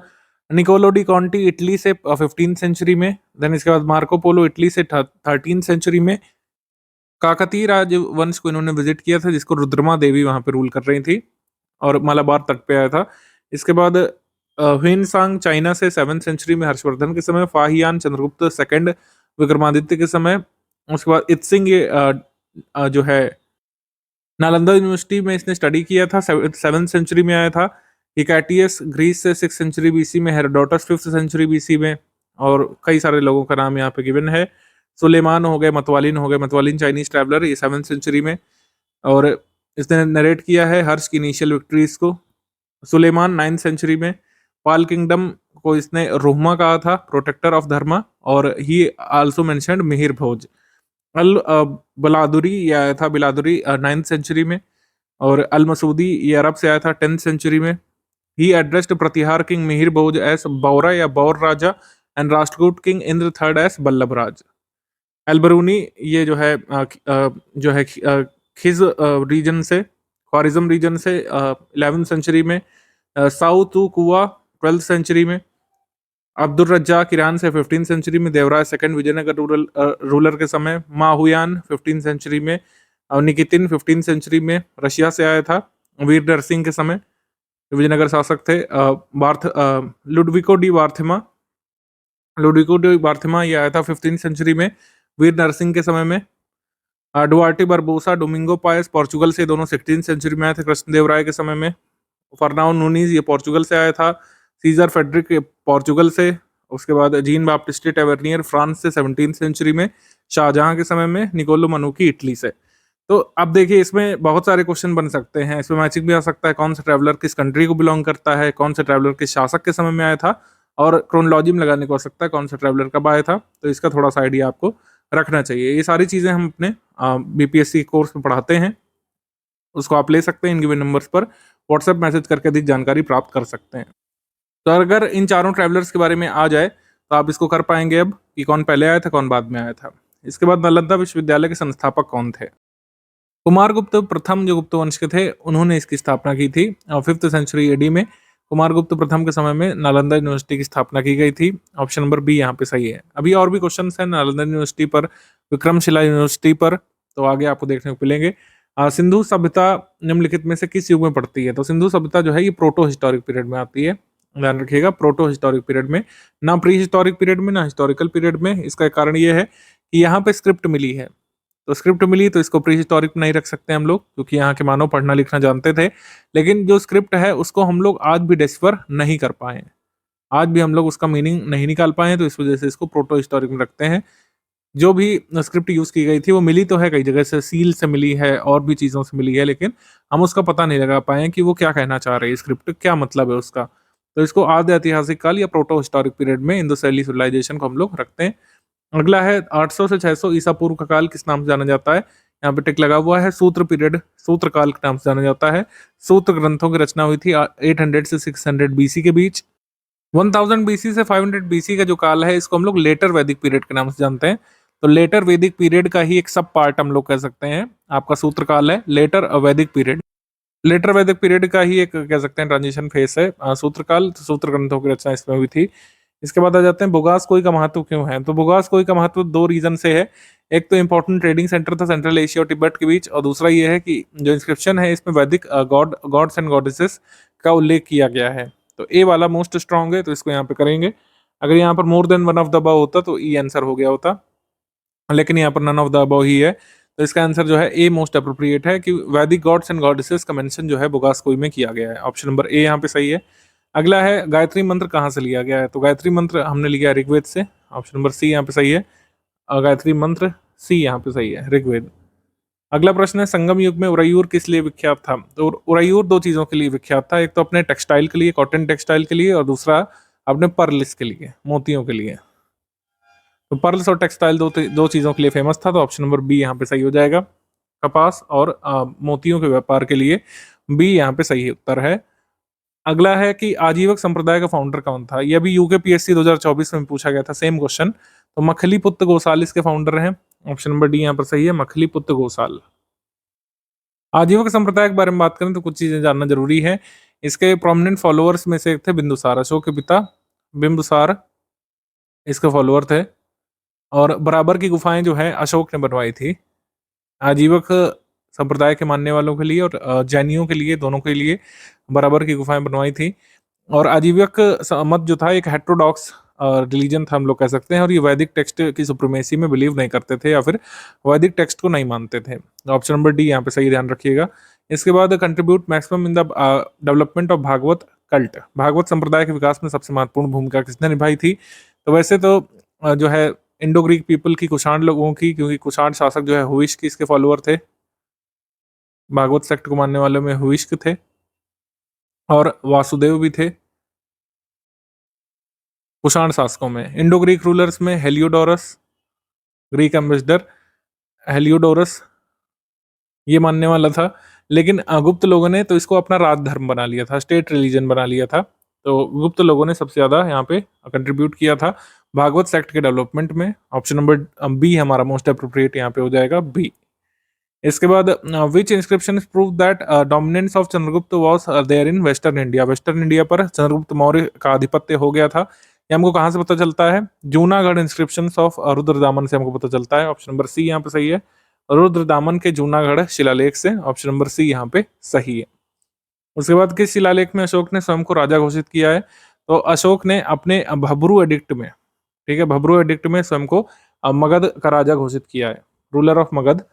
निकोलो डी कॉन्टी इटली से 15 सेंचुरी में। देन इसके बाद मार्को पोलो इटली से 13 सेंचुरी में। काकतीय राजवंश को इन्होंने विजिट किया था, जिसको रुद्रमा देवी वहां पे रूल कर रही थी, और मालाबार तट पे आया था। इसके बाद ह्वेन सांग चाइना से 7th सेंचुरी में हर्षवर्धन के समय। फाहियान चंद्रगुप्त सेकंड विक्रमादित्य के समय। उसके बाद इत्सिंग ये जो है नालंदा यूनिवर्सिटी में इसने स्टडी किया था, 7th सेंचुरी में आया था। हिकाटियस ग्रीस से 6th सेंचुरी बीसी में। हेरोडोटस 5th सेंचुरी बीसी में। और कई सारे लोगों का नाम यहाँ पे गिवन है। सुलेमान हो गए, मतवालिन हो गए, मतवालिन चाइनीज ट्रैवलर, ये 7th सेंचुरी में। और इसने नरेट किया है हर्ष की इनिशियल विक्ट्रीज को। सुलेमान 9th सेंचुरी में। पाल किंगडम को इसने रोहमा कहा था, प्रोटेक्टर ऑफ धर्मा। और ही आल्सो मेंशन्ड मिहिर भोज। अल बलादुरी ये आया था, बिलादुरी 9th सेंचुरी में। और अल मसूदी ये अरब से आया था 10th सेंचुरी में। He addressed Pratihara king Mihira Bhoja as Baura या Baur Raja and Rashtrakuta king Indra third as Ballabh Raj. Alberuni ये जो है खिज रीजन से, ख्वारिज्म रीजन से 11th सेंचुरी में। साउथ कुआ 12th सेंचुरी में। अब्दुल रज्जाक ईरान से 15th सेंचुरी में। देवराज सेकंड विजयनगर रूलर के समय। माहुयान 15th सेंचुरी में। निकितिन 15th सेंचुरी में रशिया से आया था, वीर नरसिंह के समय विजयनगर शासक थे। लुडविको डी बार्थेमा ये आया था 15th सेंचुरी में, वीर नरसिंह के समय में। डुआर्टे बरबोसा डोमिंगो पायस पोर्चुगल से, दोनों 16th सेंचुरी में आए थे कृष्णदेवराय के समय में। फर्नाओ नूनीज ये पोर्चुगल से आया था। सीजर फेडरिक पोर्चुगल से। उसके बाद जीन बाप्टिस्टे टेवर्नियर फ्रांस से 17th सेंचुरी में, शाहजहां के समय में। निकोलो मनुकी इटली से। तो अब देखिए इसमें बहुत सारे क्वेश्चन बन सकते हैं, इसमें मैचिंग भी आ सकता है, कौन सा ट्रैवलर किस कंट्री को बिलोंग करता है, कौन सा ट्रैवलर किस शासक के समय में आया था, और क्रोनोलॉजी में लगाने को हो सकता है कौन सा ट्रैवलर कब आया था। तो इसका थोड़ा सा आइडिया आपको रखना चाहिए। ये सारी चीज़ें हम अपने बीपीएससी कोर्स में पढ़ाते हैं, उसको आप ले सकते हैं। इन गिवन नंबर्स पर व्हाट्सएप मैसेज करके अधिक जानकारी प्राप्त कर सकते हैं। तो अगर इन चारों ट्रैवलर्स के बारे में आ जाए तो आप इसको कर पाएंगे अब कि कौन पहले आया था कौन बाद में आया था। इसके बाद नालंदा विश्वविद्यालय के संस्थापक कौन थे। कुमारगुप्त प्रथम जो गुप्त वंश के थे उन्होंने इसकी स्थापना की थी 5th सेंचुरी एडी में। कुमारगुप्त प्रथम के समय में नालंदा यूनिवर्सिटी की स्थापना की गई थी। ऑप्शन नंबर बी यहाँ पे सही है। अभी और भी क्वेश्चंस हैं नालंदा यूनिवर्सिटी पर, विक्रमशिला यूनिवर्सिटी पर, तो आगे आपको देखने को मिलेंगे। सिंधु सभ्यता निम्नलिखित में से किस युग में पड़ती है। तो सिंधु सभ्यता जो है ये प्रोटो हिस्टोरिक पीरियड में आती है, ध्यान रखिएगा, प्रोटो हिस्टोरिक पीरियड में, ना प्री हिस्टोरिक पीरियड में ना हिस्टोरिकल पीरियड में। इसका कारण ये है कि यहाँ पे स्क्रिप्ट मिली है, तो स्क्रिप्ट मिली तो इसको प्री हिस्टोरिक नहीं रख सकते हम लोग, क्योंकि यहाँ के मानव पढ़ना लिखना जानते थे। लेकिन जो स्क्रिप्ट है उसको हम लोग आज भी डिस्फर नहीं कर पाए, आज भी हम लोग उसका मीनिंग नहीं निकाल पाए, तो इस वजह से इसको प्रोटो हिस्टोरिक में रखते हैं। जो भी स्क्रिप्ट यूज की गई थी वो मिली तो है कई जगह से, सील से मिली है और भी चीज़ों से मिली है, लेकिन हम उसका पता नहीं लगा पाए कि वो क्या कहना चाह रहे हैं, स्क्रिप्ट क्या मतलब है उसका। तो इसको आद्य ऐतिहासिक काल या प्रोटो हिस्टोरिक पीरियड में इंडो सैली सिविलाइजेशन को हम लोग रखते हैं। अगला है 800 से 600 ईसा पूर्व का काल किस नाम से जाना जाता है। यहाँ पे टिक लगा हुआ है, सूत्र पीरियड, सूत्र काल के नाम से जाना जाता है। सूत्र ग्रंथों की रचना हुई थी 800 से 600 बीसी के बीच। 1000 बीसी से 500 बीसी का जो काल है इसको हम लोग लेटर वैदिक पीरियड के नाम से जानते हैं। तो लेटर वैदिक पीरियड का ही एक सब पार्ट हम लोग कह सकते हैं। आपका सूत्र काल है लेटर वैदिक पीरियड। लेटर वैदिक पीरियड का ही एक कह सकते हैं ट्रांजिशन फेस है सूत्र काल। तो सूत्र ग्रंथों की रचना इसमें हुई थी। इसके बाद आ जाते हैं बुगास कोई का महत्व क्यों है। तो बुगास कोई का महत्व दो रीजन से है। एक तो इंपॉर्टेंट ट्रेडिंग सेंटर था सेंट्रल एशिया और तिब्बत के बीच, और दूसरा ये है कि जो इंस्क्रिप्शन है इसमें वैदिक गॉड्स एंड गॉडेसेस का उल्लेख किया गया है। तो ए वाला मोस्ट स्ट्रांग है, तो इसको यहाँ पे करेंगे। अगर यहाँ पर मोर than one of the above होता तो ई आंसर हो गया होता, लेकिन यहाँ पर नन ऑफ द अबव ही है। तो इसका आंसर जो है ए मोस्ट अप्रोप्रिएट है कि वैदिक गॉड्स एंड गॉडेसेस का मेंशन जो है बुगास कोई में किया गया है। ऑप्शन नंबर ए यहाँ पे सही है। अगला है गायत्री मंत्र कहाँ से लिया गया है। तो गायत्री मंत्र हमने लिया ऋग्वेद से। ऑप्शन नंबर सी यहाँ पे सही है। गायत्री मंत्र सी यहाँ पे सही है, ऋग्वेद। अगला प्रश्न है संगम युग में उरायूर किस लिए विख्यात था। तो उरायूर दो चीजों के लिए विख्यात था, एक तो अपने टेक्सटाइल के लिए, कॉटन टेक्सटाइल के लिए, और दूसरा अपने पर्ल्स के लिए, मोतियों के लिए। तो पर्ल्स और टेक्सटाइल दो चीजों के लिए फेमस था। तो ऑप्शन नंबर बी यहाँ पे सही हो जाएगा। कपास और मोतियों के व्यापार के लिए बी यहाँ पे सही उत्तर है। अगला है कि आजीवक संप्रदाय का फाउंडर कौन था। ये अभी यूकेपीएससी 2024 में पूछा गया था, सेम क्वेश्चन। तो मखली पुत्र गोसाल इसके फाउंडर हैं। ऑप्शन नंबर डी यहाँ पर सही है, मखली पुत्र गोसाल। आजीवक संप्रदाय के बारे में बात करें तो कुछ चीजें जानना जरूरी है। इसके प्रोमिनेंट फॉलोअर्स में से एक थे बिंदुसार, अशोक के पिता बिंदुसार इसके फॉलोअर थे। और बराबर की गुफाएं जो है अशोक ने बनवाई थी आजीवक संप्रदाय के मानने वालों के लिए और जैनियों के लिए, दोनों के लिए बराबर की गुफाएं बनवाई थी। और आजीवक मत जो था एक हेट्रोडॉक्स रिलीजन था हम लोग कह सकते हैं, और ये वैदिक टेक्स्ट की सुप्रीमेसी में बिलीव नहीं करते थे या फिर वैदिक टेक्स्ट को नहीं मानते थे। ऑप्शन नंबर डी यहाँ पे सही ध्यान रखिएगा। इसके बाद contribute maximum in the development of Bhagavata cult. Bhagavata संप्रदाय के विकास में सबसे महत्वपूर्ण भूमिका किसने निभाई थी। तो वैसे तो जो है इंडो ग्रीक पीपल की, कुषाण लोगों की, क्योंकि कुषाण शासक जो है हुइश की इसके फॉलोअर थे। भागवत सेक्ट को मानने वालों में हुइश्क थे और वासुदेव भी थे। कुषाण शासकों में इंडो ग्रीक रूलर्स में हेलियोडोरस, ग्रीक एम्बेसडर हेलियोडोरस ये मानने वाला था। लेकिन गुप्त लोगों ने तो इसको अपना राज धर्म बना लिया था, स्टेट रिलीजन बना लिया था। तो गुप्त लोगों ने सबसे ज्यादा यहाँ पे कंट्रीब्यूट किया था भागवत सेक्ट के डेवलपमेंट में। ऑप्शन नंबर बी हमारा मोस्ट अप्रोप्रिएट यहाँ पे हो जाएगा, बी। इसके बाद which inscription prove that dominance of Chandragupta was there in western India. Western India पर चंद्रगुप्त मौर्य का आधिपत्य हो गया था। ये हमको कहाँ से पता चलता है, जूनागढ़ इंस्क्रिप्शन ऑफ रुद्रदामन से हमको पता चलता है। ऑप्शन नंबर सी यहाँ पे सही है, रुद्रदामन के जूनागढ़ शिलालेख से। ऑप्शन नंबर सी यहाँ पे सही है। उसके बाद किस शिलालेख में अशोक ने स्वयं को राजा घोषित किया है। तो अशोक ने अपने भब्रू एडिक्ट में, ठीक है, भब्रू एडिक्ट में स्वयं को मगध का राजा घोषित किया है। रूलर ऑफ मगध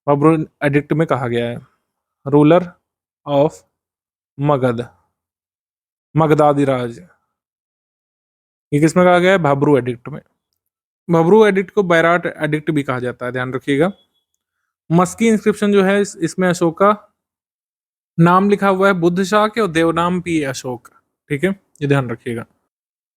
भब्रू एडिक्ट में कहा गया है, रूलर ऑफ मगध, मगधाधिराज। ये किसमें कहा गया है, भब्रू एडिक्ट में। भब्रू एडिक्ट को बैराट एडिक्ट भी कहा जाता है, ध्यान रखिएगा। मस्की इंस्क्रिप्शन जो है इसमें अशोक का नाम लिखा हुआ है बुद्ध शाह के और देवनाम पी अशोक, ठीक है, ये ध्यान रखिएगा।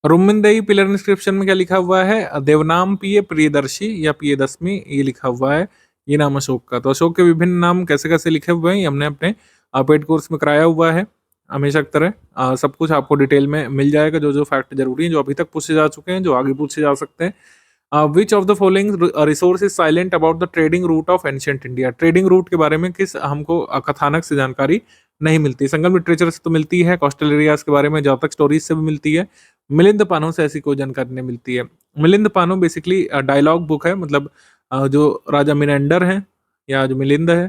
रुमिंदई पिलर इंस्क्रिप्शन में क्या लिखा हुआ है, देवनाम पिय प्रियदर्शी या प्रियदशमी, ये लिखा हुआ है, ये नाम अशोक का। तो अशोक के विभिन्न नाम कैसे कैसे लिखे हुए हैं ये हमने अपने पेड कोर्स में कराया हुआ है। हमेशा की तरह सब कुछ आपको डिटेल में मिल जाएगा, जो जो फैक्ट जरूरी है, जो अभी तक पूछे जा चुके हैं, जो आगे पूछे जा सकते हैं। विच of the following resource is silent about the trading route of ancient India. Trading route के बारे में किस हमको कथानक से जानकारी नहीं मिलती। संगम लिटरेचर से तो मिलती है, कोस्टल एरियाज के बारे में जातक स्टोरीज से भी मिलती है, मिलिंद पानों से ऐसी कोई जानकारी नहीं मिलती है। मिलिंद पानों बेसिकली डायलॉग बुक है, मतलब जो राजा मिनेंडर हैं या जो मिलिंद है,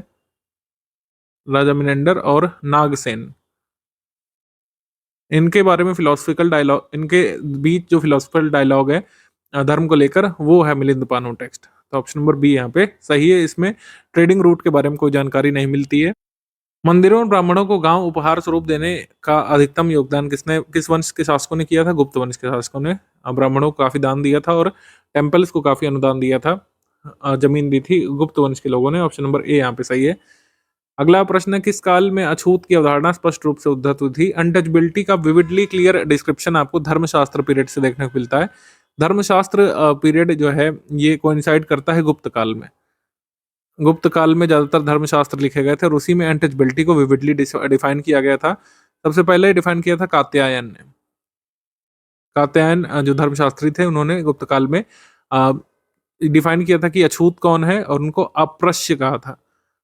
राजा मिनेंडर और नागसेन, इनके बारे में फिलोसफिकल डायलॉग, इनके बीच जो फिलोसफिकल डायलॉग है धर्म को लेकर, वो है मिलिंद पानो टेक्स्ट। तो ऑप्शन नंबर बी यहाँ पे सही है। इसमें ट्रेडिंग रूट के बारे में कोई जानकारी नहीं मिलती है। मंदिरों और ब्राह्मणों को गांव उपहार स्वरूप देने का अधिकतम योगदान किस वंश के शासकों ने किया था। गुप्त वंश के शासकों ने ब्राह्मणों को काफी दान दिया था और टेम्पल्स को काफी अनुदान दिया था, जमीन दी थी गुप्त वंश के लोगों ने। ऑप्शन नंबर ए यहाँ पे सही है। अगला प्रश्न है किस काल में अछूत की अवधारणा स्पष्ट रूप से उद्धत हुई थी। अनटचबिलिटी का विविडली क्लियर डिस्क्रिप्शन आपको धर्मशास्त्र पीरियड से देखने को मिलता है। धर्मशास्त्र पीरियड जो है ये कोइंसाइड करता है गुप्त काल में। गुप्त काल में ज्यादातर धर्मशास्त्र लिखे गए थे और उसी में अनटचबिलिटी को विविडली डिफाइन किया गया था। सबसे पहले डिफाइन किया था कात्यायन ने। कात्यायन जो धर्मशास्त्री थे उन्होंने गुप्त काल में डिफाइन किया था कि अछूत कौन है, और उनको अप्रश्य कहा था।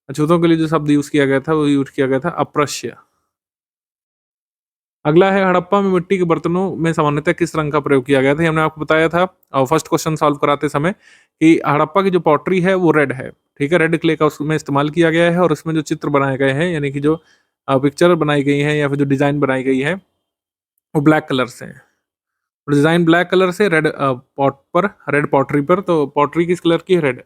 अछूतों के लिए जो शब्द यूज किया गया था वो यूज किया गया था अप्रश्य। अगला है हड़प्पा में मिट्टी के बर्तनों में सामान्यतः किस रंग का प्रयोग किया गया था। ये हमने आपको बताया था फर्स्ट क्वेश्चन सॉल्व कराते समय कि हड़प्पा की जो पॉटरी है वो रेड है, ठीक है, रेड क्ले का उसमें इस्तेमाल किया गया है, और उसमें जो चित्र बनाए गए हैं यानी कि जो पिक्चर बनाई गई है या फिर जो डिजाइन बनाई गई है वो ब्लैक कलर से है। डिजाइन ब्लैक कलर से रेड पॉट पर, रेड पॉटरी पर, तो पॉटरी किस कलर की है, रेड।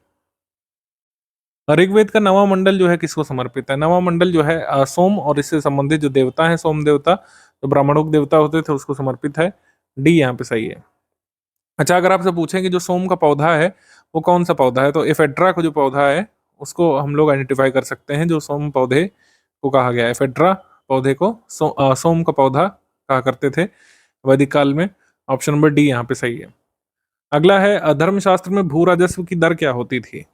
ऋग्वेद का नवा मंडल जो है किसको समर्पित है। नवा मंडल जो है सोम और इससे संबंधित जो देवता है, सोम देवता, जो ब्राह्मणों के देवता होते थे उसको समर्पित है। डी यहाँ पे सही है। अच्छा, अगर आपसे पूछें कि जो सोम का पौधा है वो कौन सा पौधा है, तो एफेड्रा का जो पौधा है उसको हम लोग आइडेंटिफाई कर सकते हैं, जो सोम पौधे को कहा गया है। एफेड्रा पौधे को सोम का पौधा कहा करते थे वैदिक काल में। ऑप्शन नंबर डी यहाँ पे सही है। अगला है धर्मशास्त्र में भू राजस्व की दर क्या होती थी।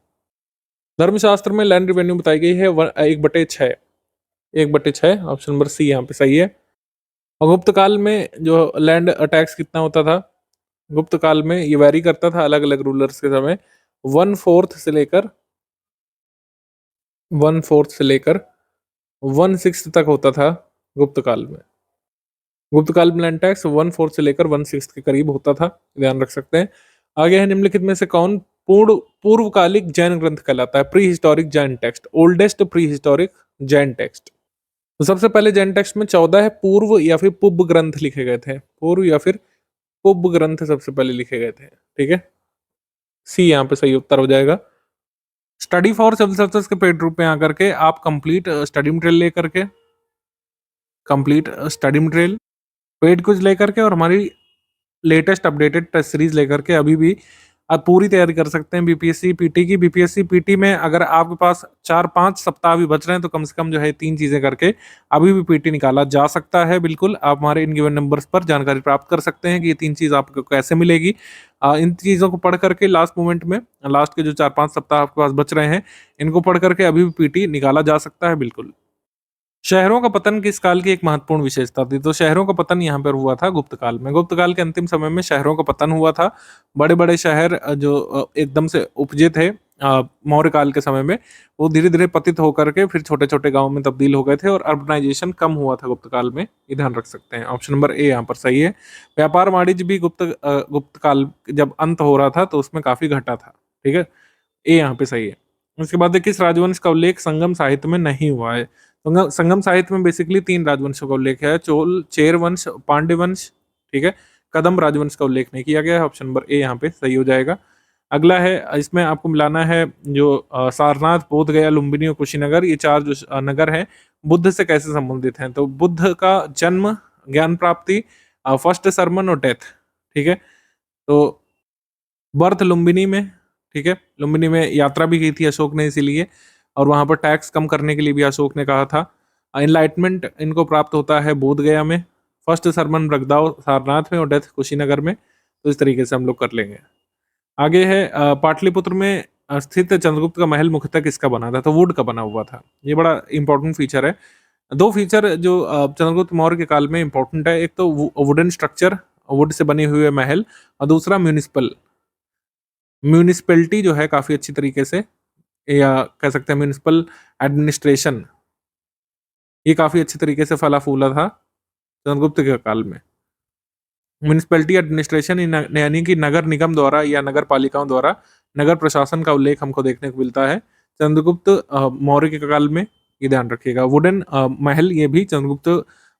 धर्मशास्त्र में लैंड रेवेन्यू बताई गई है 1/6, 1/6। ऑप्शन नंबर सी यहाँ पे सही है। और गुप्त काल में जो लैंड टैक्स कितना होता था, गुप्त काल में ये वैरी करता था अलग अलग रूलर्स के समय। 1/4 से लेकर 1/6 तक होता था गुप्त काल में। गुप्त काल में लैंड टैक्स 1/4 से लेकर 1/6 के करीब होता था, ध्यान रख सकते हैं। आगे है निम्नलिखित में से कौन पूर्वकालिक जैन ग्रंथ कहलाता है। Pre historic Jain text, oldest pre historic Jain text. तो सबसे पहले जैन टेक्स्ट में 14 है पूर्व या फिर पुब ग्रंथ लिखे गए थे। पूर्व या फिर पुब ग्रंथ सबसे पहले लिखे गए थे, ठीक है, सी यहाँ पे सही उत्तर हो जाएगा। स्टडी फॉर सिविल सर्विसेज के पेड रूप में आकर के आप कंप्लीट स्टडी मटेरियल लेकर के, कंप्लीट स्टडी मटेरियल, पेड कुछ लेकर के और हमारी लेटेस्ट अपडेटेड टेस्ट सीरीज लेकर के अभी भी आप पूरी तैयारी कर सकते हैं बीपीएससी पीटी की। बीपीएससी पीटी में अगर आपके पास 4-5 सप्ताह भी बच रहे हैं तो कम से कम जो है 3 चीजें करके अभी भी पीटी निकाला जा सकता है। बिल्कुल आप हमारे इन गिवन नंबर्स पर जानकारी प्राप्त कर सकते हैं कि ये 3 चीज आपको कैसे मिलेगी। इन चीजों को पढ़ करके लास्ट मोमेंट में, लास्ट के जो 4-5 सप्ताह आपके पास बच रहे हैं, इनको पढ़ करके अभी भी पीटी निकाला जा सकता है। बिल्कुल। शहरों का पतन किस काल की एक महत्वपूर्ण विशेषता थी। तो शहरों का पतन यहाँ पर हुआ था गुप्त काल में। गुप्त काल के अंतिम समय में शहरों का पतन हुआ था। बड़े बड़े शहर जो एकदम से उपजे थे मौर्य काल के समय में, वो धीरे धीरे पतित होकर के फिर छोटे छोटे गांवों में तब्दील हो गए थे और अर्बनाइजेशन कम हुआ था गुप्त काल में। ये ध्यान रख सकते हैं। ऑप्शन नंबर ए यहाँ पर सही है। व्यापार वाणिज्य भी गुप्त काल जब अंत हो रहा था तो उसमें काफी घटा था, ठीक है, ए यहाँ पे सही है। उसके बाद किस राजवंश का उल्लेख संगम साहित्य में नहीं हुआ है। संगम साहित्य में बेसिकली 3 राजवंशों का उल्लेख है, चोल, चेर वंश, पांड्य वंश, ठीक है, कदम राजवंश का उल्लेख नहीं किया गया है। ऑप्शन नंबर ए यहाँ पे सही हो जाएगा। अगला है, इसमें आपको मिलाना है जो सारनाथ, बोध गया, लुम्बिनी और कुशीनगर, ये 4 जो नगर हैं बुद्ध से कैसे संबंधित हैं। तो बुद्ध का जन्म, ज्ञान प्राप्ति, फर्स्ट सरमन और डेथ, ठीक है। तो बर्थ लुम्बिनी में, ठीक है, लुम्बिनी में यात्रा भी की थी अशोक ने इसीलिए, और वहां पर टैक्स कम करने के लिए भी अशोक ने कहा था। एनलाइटमेंट इनको प्राप्त होता है बोध गया में, फर्स्ट सरमन रगदाव सारनाथ में और डेथ कुशीनगर में। तो इस तरीके से हम लोग कर लेंगे। आगे है पाटलिपुत्र में स्थित चंद्रगुप्त का महल मुख्यतः किसका बना था। तो वुड का बना हुआ था। ये बड़ा इंपॉर्टेंट फीचर है। 2 फीचर जो चंद्रगुप्त मौर्य के काल में इंपॉर्टेंट है, एक तो वुडन स्ट्रक्चर, वुड से बने हुए महल, और दूसरा म्यूनिसिपैलिटी जो है काफी अच्छी तरीके से, या कह सकते हैं म्यूनिसिपल एडमिनिस्ट्रेशन, ये काफी अच्छे तरीके से फला फूला था चंद्रगुप्त के काल में। म्यूनिसिपैलिटी एडमिनिस्ट्रेशन यानी कि नगर निगम द्वारा या नगर पालिकाओं द्वारा नगर प्रशासन का उल्लेख हमको देखने को मिलता है चंद्रगुप्त मौर्य के काल में। ये ध्यान रखिएगा। वुडन महल ये भी चंद्रगुप्त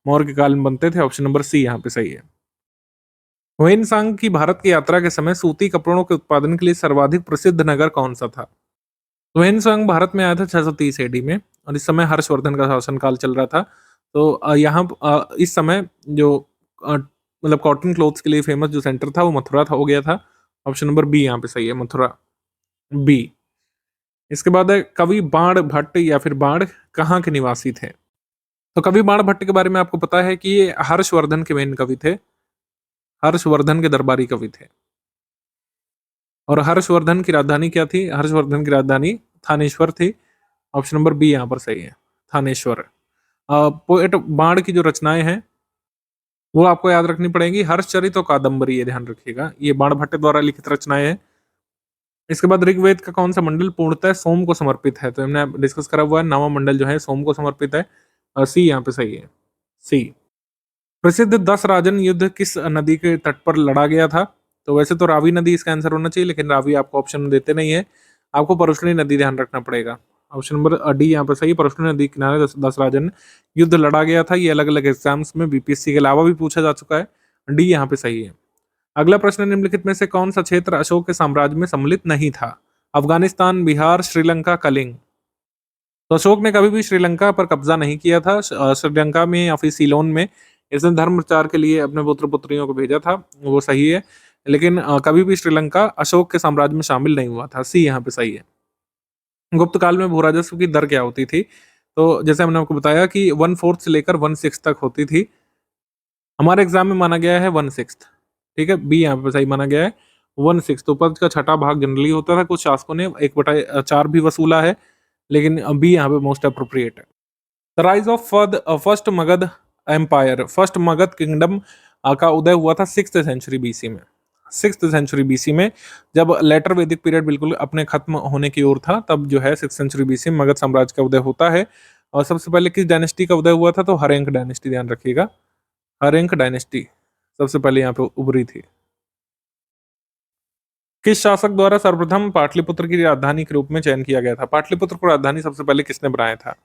मौर्य के काल में बनते थे। ऑप्शन नंबर सी यहाँ पे सही है। ह्वेनसांग की भारत की यात्रा के समय सूती कपड़ों के उत्पादन के लिए सर्वाधिक प्रसिद्ध नगर कौन सा था। ह्वेनसांग भारत में आया था 630 एडी में, और इस समय हर्षवर्धन का शासनकाल चल रहा था। तो यहाँ इस समय जो मतलब कॉटन क्लोथ्स के लिए फेमस जो सेंटर था वो मथुरा था, हो गया था। ऑप्शन नंबर बी यहाँ पे सही है, मथुरा, बी। इसके बाद है कवि बाण भट्ट या फिर बाण कहाँ के निवासी थे। तो कवि बाण भट्ट के बारे में आपको पता है कि ये हर्षवर्धन के मेन कवि थे, हर्षवर्धन के दरबारी कवि थे। और हर्षवर्धन की राजधानी क्या थी। हर्षवर्धन की राजधानी थानेश्वर थी। ऑप्शन नंबर बी यहाँ पर सही है, थानेश्वर। पोएट बाण की जो रचनाएं हैं वो आपको याद रखनी पड़ेगी। हर्षचरित और कादम्बरी, ये ध्यान रखिएगा, ये बाणभट्ट द्वारा लिखित रचनाएं हैं। इसके बाद ऋग्वेद का कौन सा मंडल पूर्णतः सोम को समर्पित है, तो हमने डिस्कस करा हुआ है, नवां मंडल जो है सोम को समर्पित है। सी यहाँ पे सही है, सी। प्रसिद्ध 10 राजन युद्ध किस नदी के तट पर लड़ा गया था, तो वैसे तो रावी नदी इसका आंसर होना चाहिए, लेकिन रावी आपको ऑप्शन देते नहीं है, आपको परुष्णी नदी ध्यान रखना पड़ेगा। ऑप्शन नंबर डी यहाँ पे सही, परुष्णी नदी के किनारे 10 राजन युद्ध लड़ा गया था। ये अलग अलग एग्जाम्स में बीपीएससी के अलावा भी पूछा जा चुका है। डी यहाँ पे सही है। अगला प्रश्न, निम्नलिखित में से कौन सा क्षेत्र अशोक के साम्राज्य में सम्मिलित नहीं था? अफगानिस्तान, बिहार, श्रीलंका, कलिंग। तो अशोक ने कभी भी श्रीलंका पर कब्जा नहीं किया था। श्रीलंका में या फिर सीलोन में इसने धर्म प्रचार के लिए अपने पुत्र पुत्रियों को भेजा था, वो सही है, लेकिन कभी भी श्रीलंका अशोक के साम्राज्य में शामिल नहीं हुआ था। सी यहाँ पे सही है। गुप्त काल में भू राजस्व की दर क्या होती थी? तो जैसे हमने आपको बताया कि 1/4 से लेकर 1/6 तक होती थी। हमारे एग्जाम में माना गया है 1/6। ठीक है, बी यहाँ पे सही माना गया है 1/6। उपज का छठा भाग जनरली होता था, कुछ शासकों ने 1/4 भी वसूला है, लेकिन बी यहाँ पे मोस्ट अप्रोप्रिएट है। The rise of first Magadha empire, first Magadha kingdom का उदय हुआ था 6th सेंचुरी बीसी में। 6th सेंचुरी बीसी में, जब लेटर वैदिक पीरियड बिल्कुल अपने खत्म होने की ओर था, तब जो है 6th सेंचुरी बीसी में मगध साम्राज्य का उदय होता है। और सबसे पहले किस डायनेस्टी का उदय हुआ था? तो हरेंक डायनेस्टी, ध्यान रखिएगा, हरेंक डायनेस्टी सबसे पहले यहाँ पे उभरी थी। किस शासक द्वारा सर्वप्रथम पाटलिपुत्र की राजधानी के रूप में चयन किया गया था? पाटलिपुत्र को राजधानी सबसे पहले किसने बनाया था?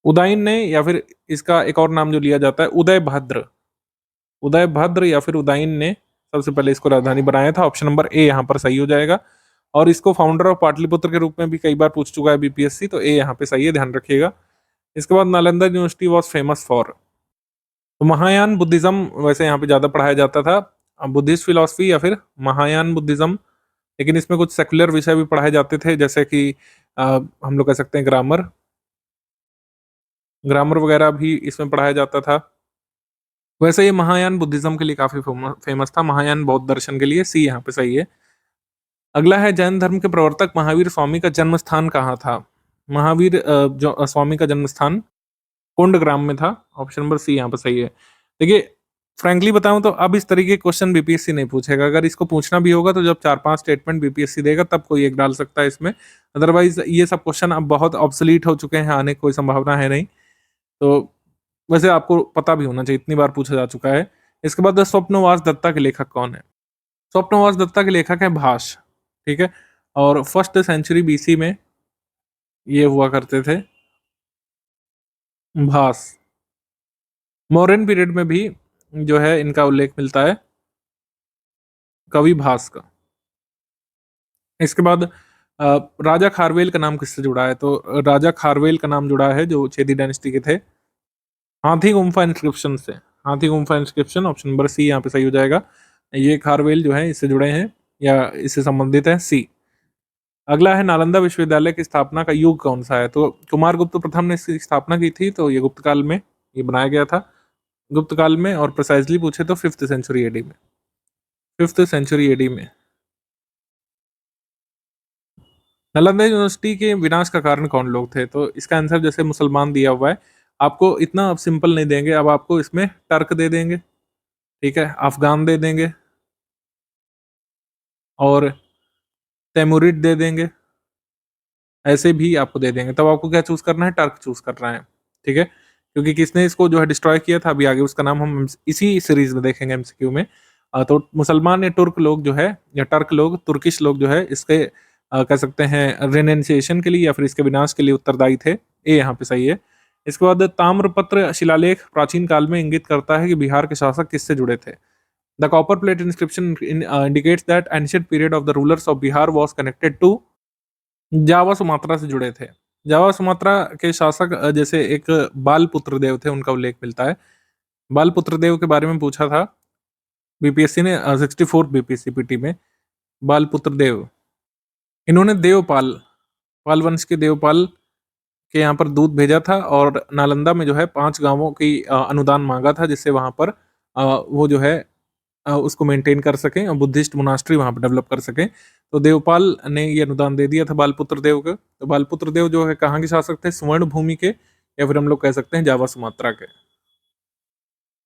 उदयन ने, या फिर इसका एक और नाम जो लिया जाता है उदयभद्र, उदयभद्र या फिर उदयन ने सबसे पहले इसको राजधानी बनाया था। ऑप्शन नंबर ए यहाँ पर सही हो जाएगा। और इसको फाउंडर ऑफ पाटलिपुत्र के रूप में भी कई बार पूछ चुका है बीपीएससी, तो ए यहाँ पे सही है, ध्यान रखिएगा। इसके बाद Nalanda university was famous for, तो महायान बुद्धिज्म वैसे यहाँ पे ज्यादा पढ़ाया जाता था, बुद्धिस्ट फिलोसफी या फिर महायान बुद्धिज्म, लेकिन इसमें कुछ सेकुलर विषय भी पढ़ाए जाते थे, जैसे कि हम लोग कह सकते हैं ग्रामर, ग्रामर वगैरह भी इसमें पढ़ाया जाता था। वैसे ये महायान बुद्धिज्म के लिए काफी फेमस था, महायान बौद्ध दर्शन के लिए। सी यहाँ पे सही है। अगला है, जैन धर्म के प्रवर्तक महावीर स्वामी का जन्म स्थान कहाँ था? महावीर जो स्वामी का जन्म स्थान कुंडग्राम में था। ऑप्शन नंबर सी यहाँ पे सही है। देखिए, फ्रैंकली बताऊं तो अब इस तरीके के क्वेश्चन बीपीएससी नहीं पूछेगा। अगर इसको पूछना भी होगा तो जब 4-5 स्टेटमेंट बीपीएससी देगा तब कोई एक डाल सकता है इसमें, अदरवाइज ये सब क्वेश्चन अब बहुत ऑब्सोलीट हो चुके हैं, आने की कोई संभावना है नहीं। तो वैसे आपको पता भी होना चाहिए, इतनी बार पूछा जा चुका है। इसके बाद स्वप्नवास दत्ता के लेखक कौन है? स्वप्नवास दत्ता के लेखक है भाष। ठीक है, और 1st सेंचुरी बीसी में ये हुआ करते थे, भास। मौर्यन पीरियड में भी जो है इनका उल्लेख मिलता है, कवि भास का। इसके बाद राजा खारवेल का नाम किससे जुड़ा है? तो राजा खारवेल का नाम जुड़ा है जो चेदी डायनेस्टी के थे, हाथी गुम्फा इंस्क्रिप्शन से। हाथी Gumpha inscription, option number C यहाँ पे सही हो जाएगा। ये खारवेल जो है इससे जुड़े हैं या इससे संबंधित है, सी। अगला है, नालंदा विश्वविद्यालय की स्थापना का युग कौन सा है? तो कुमारगुप्त प्रथम ने इसकी स्थापना की थी, तो ये गुप्त काल में ये बनाया गया था, गुप्त काल में, और प्रिसाइजली पूछे तो 5th सेंचुरी एडी में, 5th सेंचुरी एडी में। नालंदा यूनिवर्सिटी के विनाश का कारण कौन लोग थे? तो इसका आंसर जैसे मुसलमान दिया हुआ है, आपको इतना अब सिंपल नहीं देंगे, अब आपको इसमें टर्क दे देंगे, ठीक है, अफगान दे देंगे और तैमुरिड दे देंगे, ऐसे भी आपको दे देंगे। तब आपको क्या चूज करना है? टर्क चूज करना है, ठीक है, क्योंकि किसने इसको जो है डिस्ट्रॉय किया था, अभी आगे उसका नाम हम इसी सीरीज में देखेंगे एमसीक्यू में। तो मुसलमान या तुर्क लोग जो है, या टर्क लोग, तुर्किश लोग जो है, इसके कह सकते हैं रेनेंसिएशन के लिए या फिर इसके विनाश के लिए उत्तरदायी थे। ए यहाँ पे सही है। इसके बाद ताम्रपत्र शिलालेख प्राचीन काल में इंगित करता है कि बिहार के शासक किससे जुड़े थे? The copper plate inscription indicates that ancient period of the rulers of Bihar was connected to, Java Sumatra से जुड़े थे। जावा सुमात्रा के शासक जैसे एक बालपुत्र देव थे, उनका उल्लेख मिलता है। बालपुत्र देव के बारे में पूछा था बीपीएससी ने 64 बीपीएससी पीटी में। बालपुत्र देव, इन्होंने देवपाल, पाल वंश के देवपाल के यहाँ पर दूध भेजा था और नालंदा में जो है 5 गांवों की अनुदान मांगा था, जिससे वहां पर वो जो है उसको मेंटेन कर सकें और बुद्धिस्ट मोनास्ट्री वहां पर डेवलप कर सकें। तो देवपाल ने ये अनुदान दे दिया था बालपुत्र देव को। तो बालपुत्र देव जो है कहाँ के शासक थे? स्वर्ण भूमि के, या फिर हम लोग कह सकते हैं जावा सुमात्रा के।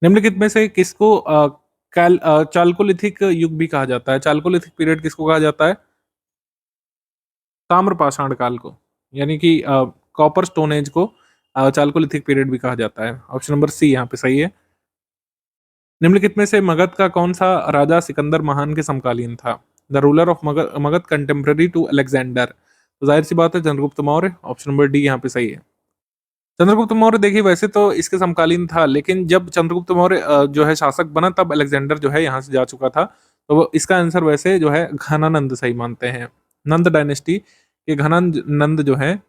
निम्नलिखित में से किसको चालकोलिथिक युग भी कहा जाता है? चालकोलिथिक पीरियड किसको कहा जाता है? ताम्रपाषाण काल को, यानी कि कॉपर स्टोन एज को चालकोलिथिक पीरियड भी कहा जाता है। ऑप्शन नंबर सी यहाँ पे सही है। निम्नलिखित में से मगध का कौन सा राजा सिकंदर महान के समकालीन था? The ruler of Magadh Magadh contemporary to Alexander. तो जाहिर सी बात है Chandragupta Maurya. Option number D यहाँ पे सही है। चंद्रगुप्त मौर्य देखिए वैसे तो इसके समकालीन था, लेकिन जब चंद्रगुप्त मौर्य जो है शासक बना तब अलेक्जेंडर जो है यहाँ से जा चुका था। तो इसका आंसर वैसे जो है घनानंद सही मानते हैं। नंद डायनेस्टी के घनानंद नंद जो है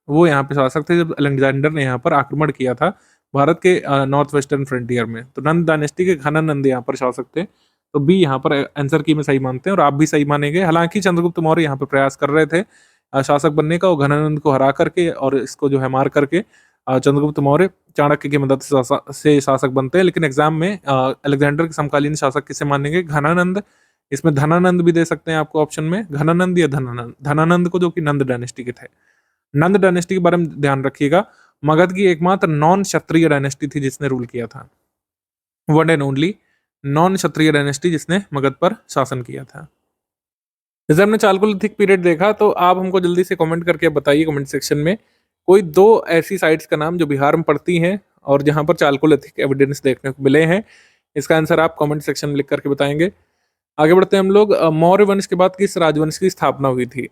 वो यहाँ पे शासक थे जब अलेक्जेंडर ने यहाँ पर आक्रमण किया था भारत के नॉर्थ वेस्टर्न फ्रंटियर में। तो नंद डायनेस्टी के घनानंद यहाँ पर शासक थे। तो बी यहाँ पर आंसर की में सही मानते हैं और आप भी सही मानेंगे। हालांकि चंद्रगुप्त मौर्य यहाँ पे प्रयास कर रहे थे शासक बनने का, और घनानंद को हरा करके और इसको जो है मार करके चंद्रगुप्त मौर्य चाणक्य की मदद से शासक बनते हैं। लेकिन एग्जाम में अलेक्जेंडर के समकालीन शासक किसे मानेंगे? घनानंद। इसमें धनानंद भी दे सकते हैं आपको ऑप्शन में, घनानंद या धनानंद। धनानंद को जो कि नंद डायनेस्टी के थे। नंद डायनेस्टी के बारे में ध्यान रखिएगा, मगध की एकमात्र नॉन क्षत्रिय डायनेस्टी थी जिसने रूल किया था। One and only non Kshatriya dynasty जिसने मगध पर शासन किया था। जैसे हमने चालकोलिथिक पीरियड देखा, तो आप हमको जल्दी से कमेंट करके बताइए कमेंट सेक्शन में कोई दो ऐसी साइट्स का नाम जो बिहार में पड़ती हैं और जहां पर चालकोलिथिक एविडेंस देखने को मिले हैं। इसका आंसर आप कमेंट सेक्शन में लिख करके बताएंगे। आगे बढ़ते हैं हम लोग। मौर्य वंश के बाद किस राजवंश की स्थापना हुई थी?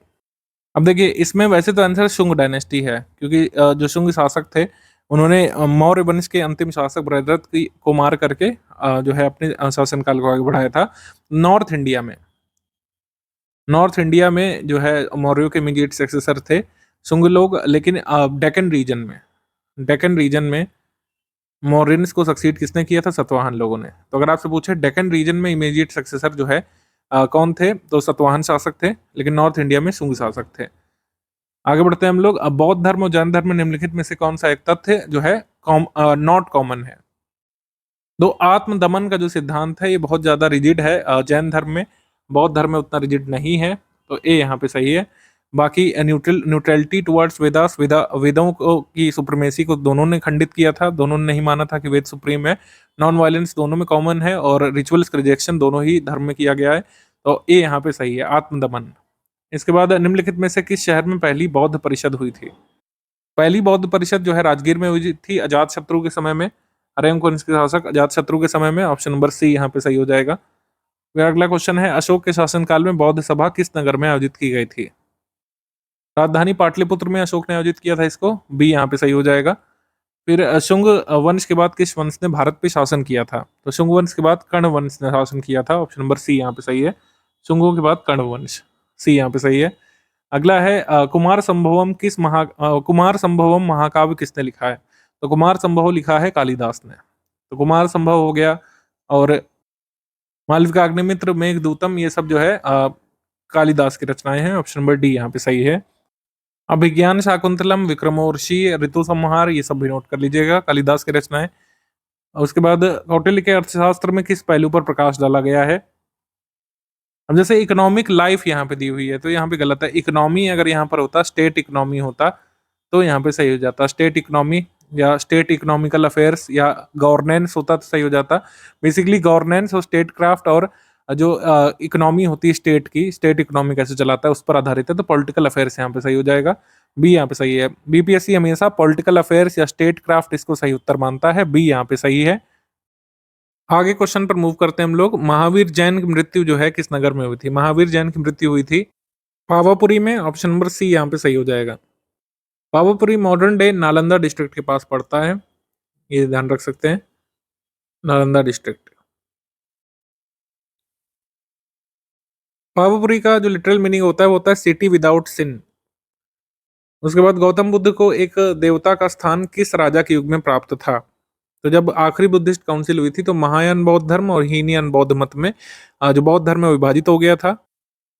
अब देखिए इसमें वैसे तो आंसर शुंग डायनेस्टी है, क्योंकि जो शुंग शासक थे उन्होंने मौर्य वंश के अंतिम शासक बृहद्रथ को मार करके जो है अपने शासनकाल को आगे बढ़ाया था। नॉर्थ इंडिया में जो है मौर्यों के इमीडिएट सक्सेसर थे शुंग लोग। लेकिन डेक्कन रीजन में मौर्यंस को सक्सीड किसने किया था? सतवाहन लोगों ने। तो अगर आपसे पूछे डेक्कन रीजन में इमीडिएट सक्सेसर जो है कौन थे, तो सतवाहन शासक थे, लेकिन नॉर्थ इंडिया में शुंग शासक थे। आगे बढ़ते हैं हम लोग। अब बौद्ध धर्म और जैन धर्म में निम्नलिखित में से कौन सा एक तथ्य जो है नॉट कॉमन है? तो आत्मदमन का जो सिद्धांत है ये बहुत ज्यादा रिजिड है जैन धर्म में, बौद्ध धर्म में उतना रिजिड नहीं है। तो ए यहाँ पे सही है। बाकी न्यूट्रलिटी टुवर्ड्स वेदों को की सुप्रीमेसी को दोनों ने खंडित किया था, दोनों ने नहीं माना था कि वेद सुप्रीम है। नॉन वायलेंस दोनों में कॉमन है और रिचुअल्स का रिजेक्शन दोनों ही धर्म में किया गया है। तो ए यहाँ पे सही है, आत्मदमन। इसके बाद निम्नलिखित में से किस शहर में पहली बौद्ध परिषद हुई थी? पहली बौद्ध परिषद जो है राजगीर में हुई थी अजात शत्रु के समय में, अरेम वंश के शासक अजात शत्रु के समय में। ऑप्शन नंबर सी यहाँ पे सही हो जाएगा। फिर अगला क्वेश्चन है, अशोक के शासनकाल में बौद्ध सभा किस नगर में आयोजित की गई थी? राजधानी पाटलिपुत्र में अशोक ने आयोजित किया था इसको। बी यहाँ पे सही हो जाएगा। फिर शुंग वंश के बाद किस वंश ने भारत पे शासन किया था? तो शुंग वंश के बाद कर्ण वंश ने शासन किया था। ऑप्शन नंबर सी यहाँ पे सही है। शुंगों के बाद कर्ण वंश, सी यहाँ पे सही है। अगला है कुमार संभवम महाकाव्य किसने लिखा है? तो कुमार संभव लिखा है कालिदास ने। तो कुमार संभव हो गया, और मालविकाग्निमित्र, मेघदूतम, ये सब जो है कालिदास की रचनाएं हैं। ऑप्शन नंबर डी यहाँ पे सही है। अभिज्ञान शाकुंतलम, विक्रमोर्वशी, ऋतु संहार, ये सब भी नोट कर लीजिएगा, कालिदास की रचनाएं। और उसके बाद कौटिल्य के अर्थशास्त्र में किस पहलू पर प्रकाश डाला गया है? अब जैसे इकोनॉमिक लाइफ यहाँ पे दी हुई है तो यहाँ पे गलत है। इकोनॉमी अगर यहाँ पर होता, स्टेट इकोनॉमी होता, तो यहाँ पे सही हो जाता। स्टेट इकोनॉमी या स्टेट इकोनॉमिकल अफेयर्स या गवर्नेंस होता तो सही हो जाता। बेसिकली गवर्नेंस और स्टेट क्राफ्ट और जो इकोनॉमी होती है स्टेट की, स्टेट इकोनॉमी कैसे चलाता है उस पर आधारित है। तो पॉलिटिकल अफेयर्स यहाँ पे सही हो जाएगा। बी यहाँ पे सही है। बीपीएससी हमेशा पॉलिटिकल अफेयर्स या स्टेट क्राफ्ट इसको सही उत्तर मानता है। बी यहाँ पे सही है। आगे क्वेश्चन पर मूव करते हैं हम लोग। महावीर जैन की मृत्यु जो है किस नगर में हुई थी? महावीर जैन की मृत्यु हुई थी पावापुरी में। ऑप्शन नंबर सी यहाँ पे सही हो जाएगा। Pawapuri modern day Nalanda district के पास पड़ता है, ये ध्यान रख सकते हैं, नालंदा डिस्ट्रिक्ट। पावापुरी का जो लिटरल मीनिंग होता है वो होता है सिटी विदाउट सिन। उसके बाद गौतम बुद्ध को एक देवता का स्थान किस राजा के युग में प्राप्त था? तो जब आखिरी बुद्धिस्ट काउंसिल हुई थी तो महायान बौद्ध धर्म और हीनयान बौद्ध मत में जो बौद्ध धर्म है विभाजित हो गया था।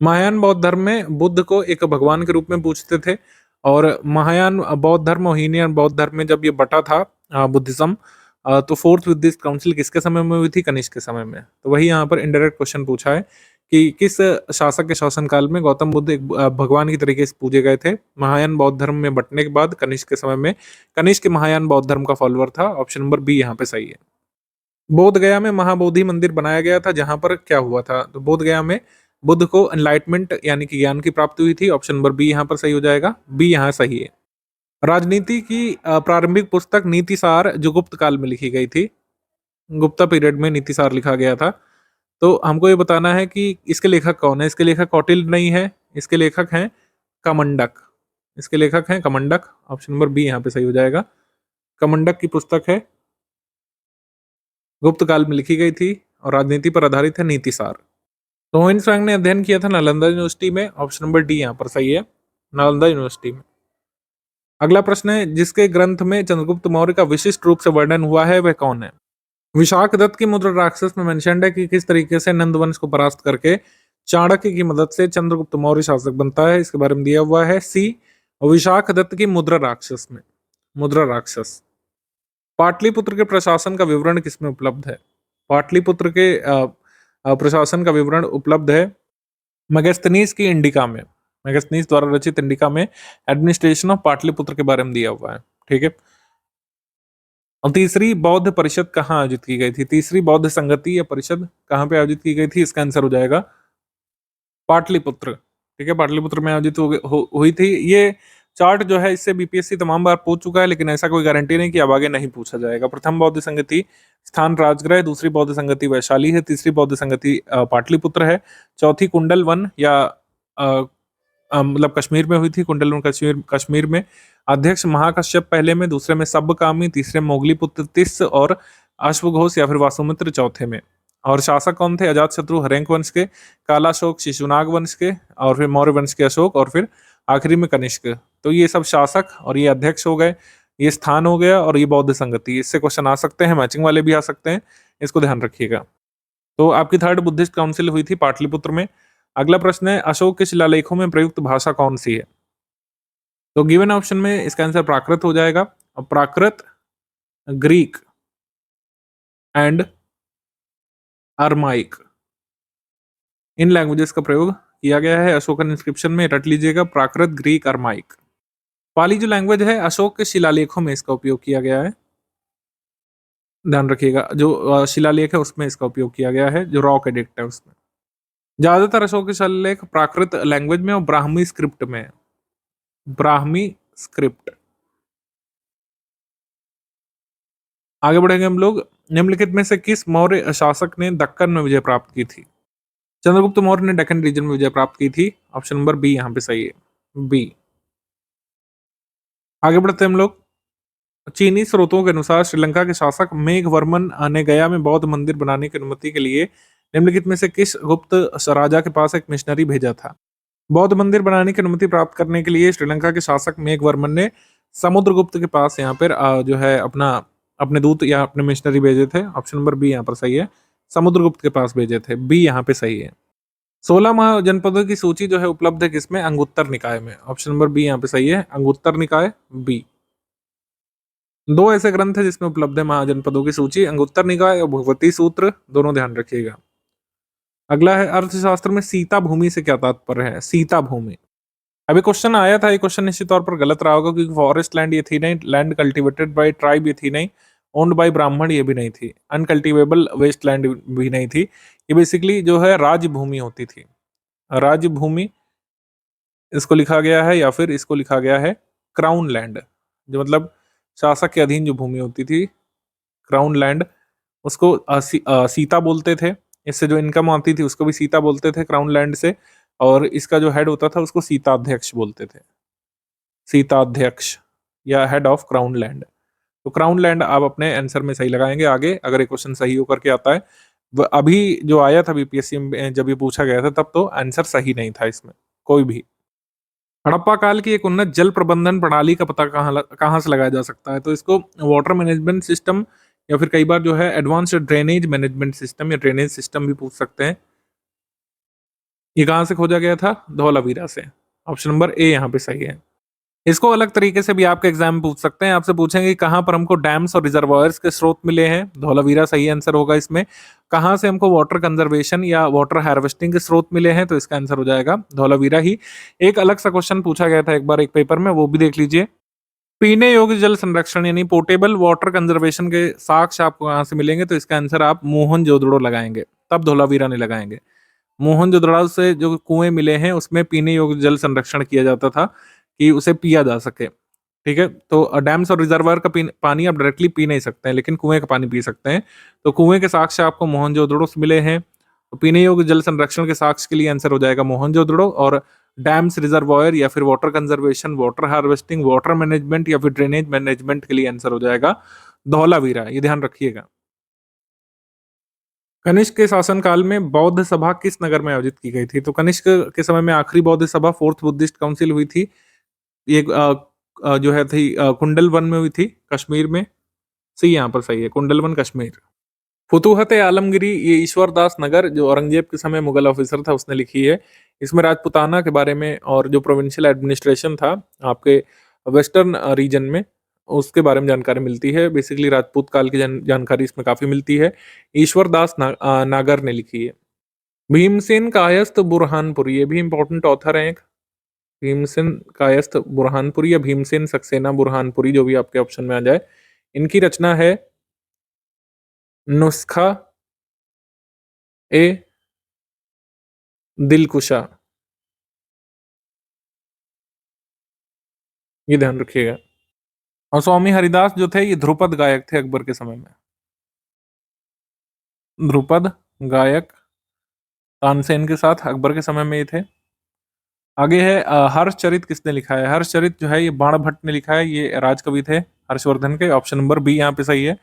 महायान बौद्ध धर्म में बुद्ध को एक भगवान के रूप में पूजते थे, और महायान बौद्ध धर्म और हीनयान बौद्ध धर्म में जब ये बटा था बुद्धिज्म, तो फोर्थ बुद्धिस्ट काउंसिल किसके समय में हुई थी? कनिष्क के समय में। तो वही यहाँ पर इनडायरेक्ट क्वेश्चन पूछा है कि किस शासक के शासनकाल में गौतम बुद्ध एक भगवान की तरीके से पूजे गए थे? महायान बौद्ध धर्म में बटने के बाद कनिष्क के समय में। कनिष्क महायान बौद्ध धर्म का फॉलोअर था। ऑप्शन नंबर बी यहाँ पे सही है। बोध गया में महाबोधि मंदिर बनाया गया था, जहां पर क्या हुआ था? तो बोध गया में बुद्ध को एनलाइटमेंट यानी कि ज्ञान की प्राप्ति हुई थी। ऑप्शन नंबर बी यहाँ पर सही हो जाएगा, बी यहाँ सही है। राजनीति की प्रारंभिक पुस्तक नीतिसार जो गुप्त काल में लिखी गई थी, गुप्ता पीरियड में नीतिसार लिखा गया था। तो हमको ये बताना है कि इसके लेखक कौन है। इसके लेखक कौटिल्य नहीं है, इसके लेखक हैं कमंडक। इसके लेखक हैं कमंडक। ऑप्शन नंबर बी यहाँ पे सही हो जाएगा। कमंडक की पुस्तक है, गुप्त काल में लिखी गई थी और राजनीति पर आधारित है नीतिसार। तो होइनसांग ने अध्ययन किया था नालंदा यूनिवर्सिटी में। ऑप्शन नंबर डी यहाँ पर सही है, नालंदा यूनिवर्सिटी में। अगला प्रश्न है, जिसके ग्रंथ में चंद्रगुप्त मौर्य का विशिष्ट रूप से वर्णन हुआ है वह कौन है? विशाख दत्त की मुद्रा राक्षस में मेंशन्ड है कि किस तरीके से नंद वंश को परास्त करके चाणक्य की मदद से चंद्रगुप्त मौर्य शासक बनता है। इसके बारे में दिया हुआ है सी विशाख दत्त की मुद्रा राक्षस में। मुद्रा राक्षस। पाटलिपुत्र के प्रशासन का विवरण किसमें उपलब्ध है? पाटलिपुत्र के प्रशासन का विवरण उपलब्ध है मेगास्थनीज की इंडिका में। मेगास्थनीज द्वारा रचित इंडिका में एडमिनिस्ट्रेशन ऑफ पाटलिपुत्र के बारे में दिया हुआ है। ठीक है। और तीसरी बौद्ध परिषद कहाँ आयोजित की गई थी? तीसरी बौद्ध संगति या परिषद कहाँ पे आयोजित की गई थी? इसका आंसर हो जाएगा पाटलिपुत्र। ठीक है, पाटलिपुत्र में आयोजित हुई थी। ये चार्ट जो है इससे बीपीएससी तमाम बार पूछ चुका है, लेकिन ऐसा कोई गारंटी नहीं कि अब आगे नहीं पूछा जाएगा। प्रथम बौद्ध संगति स्थान राजगृह, दूसरी बौद्ध संगति वैशाली है, तीसरी बौद्ध संगति पाटलिपुत्र है, चौथी कुंडल वन या मतलब कश्मीर में हुई थी। कुंडल वन कश्मीर में। अध्यक्ष महाकश्यप पहले में, दूसरे में सब्बकामी, तीसरे में मोगलीपुत्र तिस्स और अश्वघोष या फिर वासुमित्र चौथे में। और शासक कौन थे? अजातशत्रु हरेंक वंश के, कालाशोक शिशुनाग वंश के, और फिर मौर्य वंश के अशोक, और फिर आखिरी में कनिष्क। तो ये सब शासक और ये अध्यक्ष हो गए, ये स्थान हो गया, और ये बौद्ध संगति। इससे क्वेश्चन आ सकते हैं, मैचिंग वाले भी आ सकते हैं, इसको ध्यान रखिएगा। तो आपकी थर्ड बुद्धिस्ट काउंसिल हुई थी पाटलिपुत्र में। अगला प्रश्न है, अशोक के शिलालेखों में प्रयुक्त भाषा कौन सी है? तो गिवन ऑप्शन में इसका आंसर प्राकृत हो जाएगा। और Prakrit, Greek and Aramaic, in languages का प्रयोग किया गया है अशोकन इंस्क्रिप्शन में। रट लीजिएगा, प्राकृत, ग्रीक, अरमाइक। पाली जो लैंग्वेज है, अशोक के शिलालेखों में इसका उपयोग किया गया है। ध्यान रखिएगा, जो शिलालेख है उसमें इसका उपयोग किया गया है, जो रॉक एडिक्ट है उसमें। ज्यादातर अशोक के शिलालेख प्राकृत लैंग्वेज में और ब्राह्मी स्क्रिप्ट में है। ब्राह्मी स्क्रिप्ट। आगे बढ़ेंगे हम लोग। निम्नलिखित में से किस मौर्य शासक ने दक्कन में विजय प्राप्त की थी? चंद्रगुप्त मौर्य ने डेक्कन रीजन में विजय प्राप्त की थी। ऑप्शन नंबर बी यहाँ पे सही है, बी। आगे बढ़ते हैं हम लोग। चीनी स्रोतों के अनुसार श्रीलंका के शासक मेघवर्मन ने गया में बौद्ध मंदिर बनाने की अनुमति के लिए निम्नलिखित में से किस गुप्त राजा के पास एक मिशनरी भेजा था? बौद्ध मंदिर बनाने की अनुमति प्राप्त करने के लिए श्रीलंका के शासक मेघवर्मन ने समुद्रगुप्त के पास यहाँ पर जो है अपने दूत या अपने मिशनरी भेजे थे। ऑप्शन नंबर बी यहाँ पर सही है, समुद्रगुप्त के पास भेजे थे, बी यहाँ पे सही है। 16 महाजनपदों की सूची जो है उपलब्ध है किसमें? अंगुत्तर निकाय में। ऑप्शन नंबर बी यहाँ पे सही है, अंगुत्तर निकाय, बी। दो ऐसे ग्रंथ है जिसमें उपलब्ध है महाजनपदों की सूची, अंगुत्तर निकाय और भगवती सूत्र, दोनों ध्यान रखिएगा। अगला है, अर्थशास्त्र में सीता भूमि से क्या तात्पर्य है? सीता भूमि। अभी क्वेश्चन आया था, ये क्वेश्चन निश्चित तौर पर गलत रहा होगा, क्योंकि फॉरेस्ट लैंड ये थी नहीं, लैंड कल्टिवेटेड बाय ट्राइब ये थी नहीं, ओन्ड बाय ब्राह्मण ये भी नहीं थी, अनकल्टिवेबल वेस्ट लैंड भी नहीं थी। ये बेसिकली जो है राज्य भूमि होती थी। राज्य भूमि इसको लिखा गया है, या फिर इसको लिखा गया है क्राउन लैंड, जो मतलब शासक के अधीन जो भूमि होती थी, क्राउन लैंड, उसको सीता बोलते थे। इससे जो इनकम आती थी उसको भी सीता बोलते थे क्राउन लैंड से। और इसका जो हेड होता था उसको सीताध्यक्ष बोलते थे, सीताध्यक्ष या हेड ऑफ क्राउन लैंड। तो क्राउन लैंड आप अपने आंसर में सही लगाएंगे। आगे अगर ये क्वेश्चन सही होकर के आता है, अभी जो आया था बीपीएससी में जब ये पूछा गया था, तब तो आंसर सही नहीं था इसमें कोई भी। हड़प्पा काल की एक उन्नत जल प्रबंधन प्रणाली का पता कहाँ से लगाया जा सकता है? तो इसको वाटर मैनेजमेंट सिस्टम या फिर कई बार जो है एडवांस्ड ड्रेनेज मैनेजमेंट सिस्टम या ड्रेनेज सिस्टम भी पूछ सकते हैं। ये कहाँ से खोजा गया था? धौलावीरा से। ऑप्शन नंबर ए यहाँ पे सही है। इसको अलग तरीके से भी आपके एग्जाम में पूछ सकते हैं। आपसे पूछेंगे कहाँ पर हमको डैम्स और रिजर्वायर्स के स्रोत मिले हैं? धौलावीरा सही आंसर होगा इसमें। कहाँ से हमको वाटर कंजर्वेशन या वाटर हार्वेस्टिंग के स्रोत मिले हैं? तो इसका आंसर हो जाएगा धौलावीरा ही। एक अलग सा क्वेश्चन पूछा गया था एक बार एक पेपर में, वो भी देख लीजिए। पीने योग्य जल संरक्षण यानी पोर्टेबल वाटर कंजर्वेशन के साक्ष्य आपको कहाँ से मिलेंगे, तो इसका आंसर आप मोहनजोदड़ो लगाएंगे, तब धोलावीरा नहीं लगाएंगे। मोहनजोदड़ो से जो कुएं मिले हैं उसमें पीने योग्य जल संरक्षण किया जाता था कि उसे पिया जा सके। ठीक है, तो डैम्स और रिजर्वायर का पानी आप डायरेक्टली पी नहीं सकते हैं, लेकिन कुएं का पानी पी सकते हैं। तो कुएं के साक्ष्य आपको मोहनजोदड़ो से मिले हैं। तो पीने योग्य जल संरक्षण के साक्ष्य के लिए आंसर हो जाएगा मोहनजोदड़ो। और डैम्स, रिजर्वायर या फिर water conservation, water harvesting, water management या फिर ड्रेनेज मैनेजमेंट के लिए आंसर हो जाएगा धौलावीरा। ये ध्यान रखिएगा। कनिष्क के शासनकाल में बौद्ध सभा किस नगर में आयोजित की गई थी? तो कनिष्क के समय में आखिरी बौद्ध सभा फोर्थ बुद्धिस्ट काउंसिल हुई थी। ये जो है थी कुंडल वन में हुई थी, कश्मीर में। सी यहाँ पर सही है, कुंडल वन कश्मीर। फुतूहत आलमगिरी ये ईश्वर दास नगर जो औरंगजेब के समय मुगल ऑफिसर था उसने लिखी है। इसमें राजपुताना के बारे में और जो प्रोविंशियल एडमिनिस्ट्रेशन था आपके वेस्टर्न रीजन में, उसके बारे में जानकारी मिलती है। बेसिकली राजपूत काल की जानकारी इसमें काफी मिलती है। ईश्वर दास नागर ने लिखी है। भीमसेन कायस्थ बुरहानपुरी, ये भी इंपॉर्टेंट ऑथर है एक। भीमसेन कायस्थ बुरहानपुरी या भीमसेन सक्सेना बुरहानपुरी, जो भी आपके ऑप्शन में आ जाए। इनकी रचना है नुस्खा ए दिलकुशा। ये ध्यान रखिएगा। और स्वामी हरिदास जो थे ये ध्रुपद गायक थे अकबर के समय में। ध्रुपद गायक तानसेन के साथ अकबर के समय में ये थे। आगे है हर्षचरित किसने लिखा है? हर्षचरित जो है ये बाणभट्ट ने लिखा है। ये राजकवि थे हर्षवर्धन के। ऑप्शन नंबर बी यहाँ पे सही है,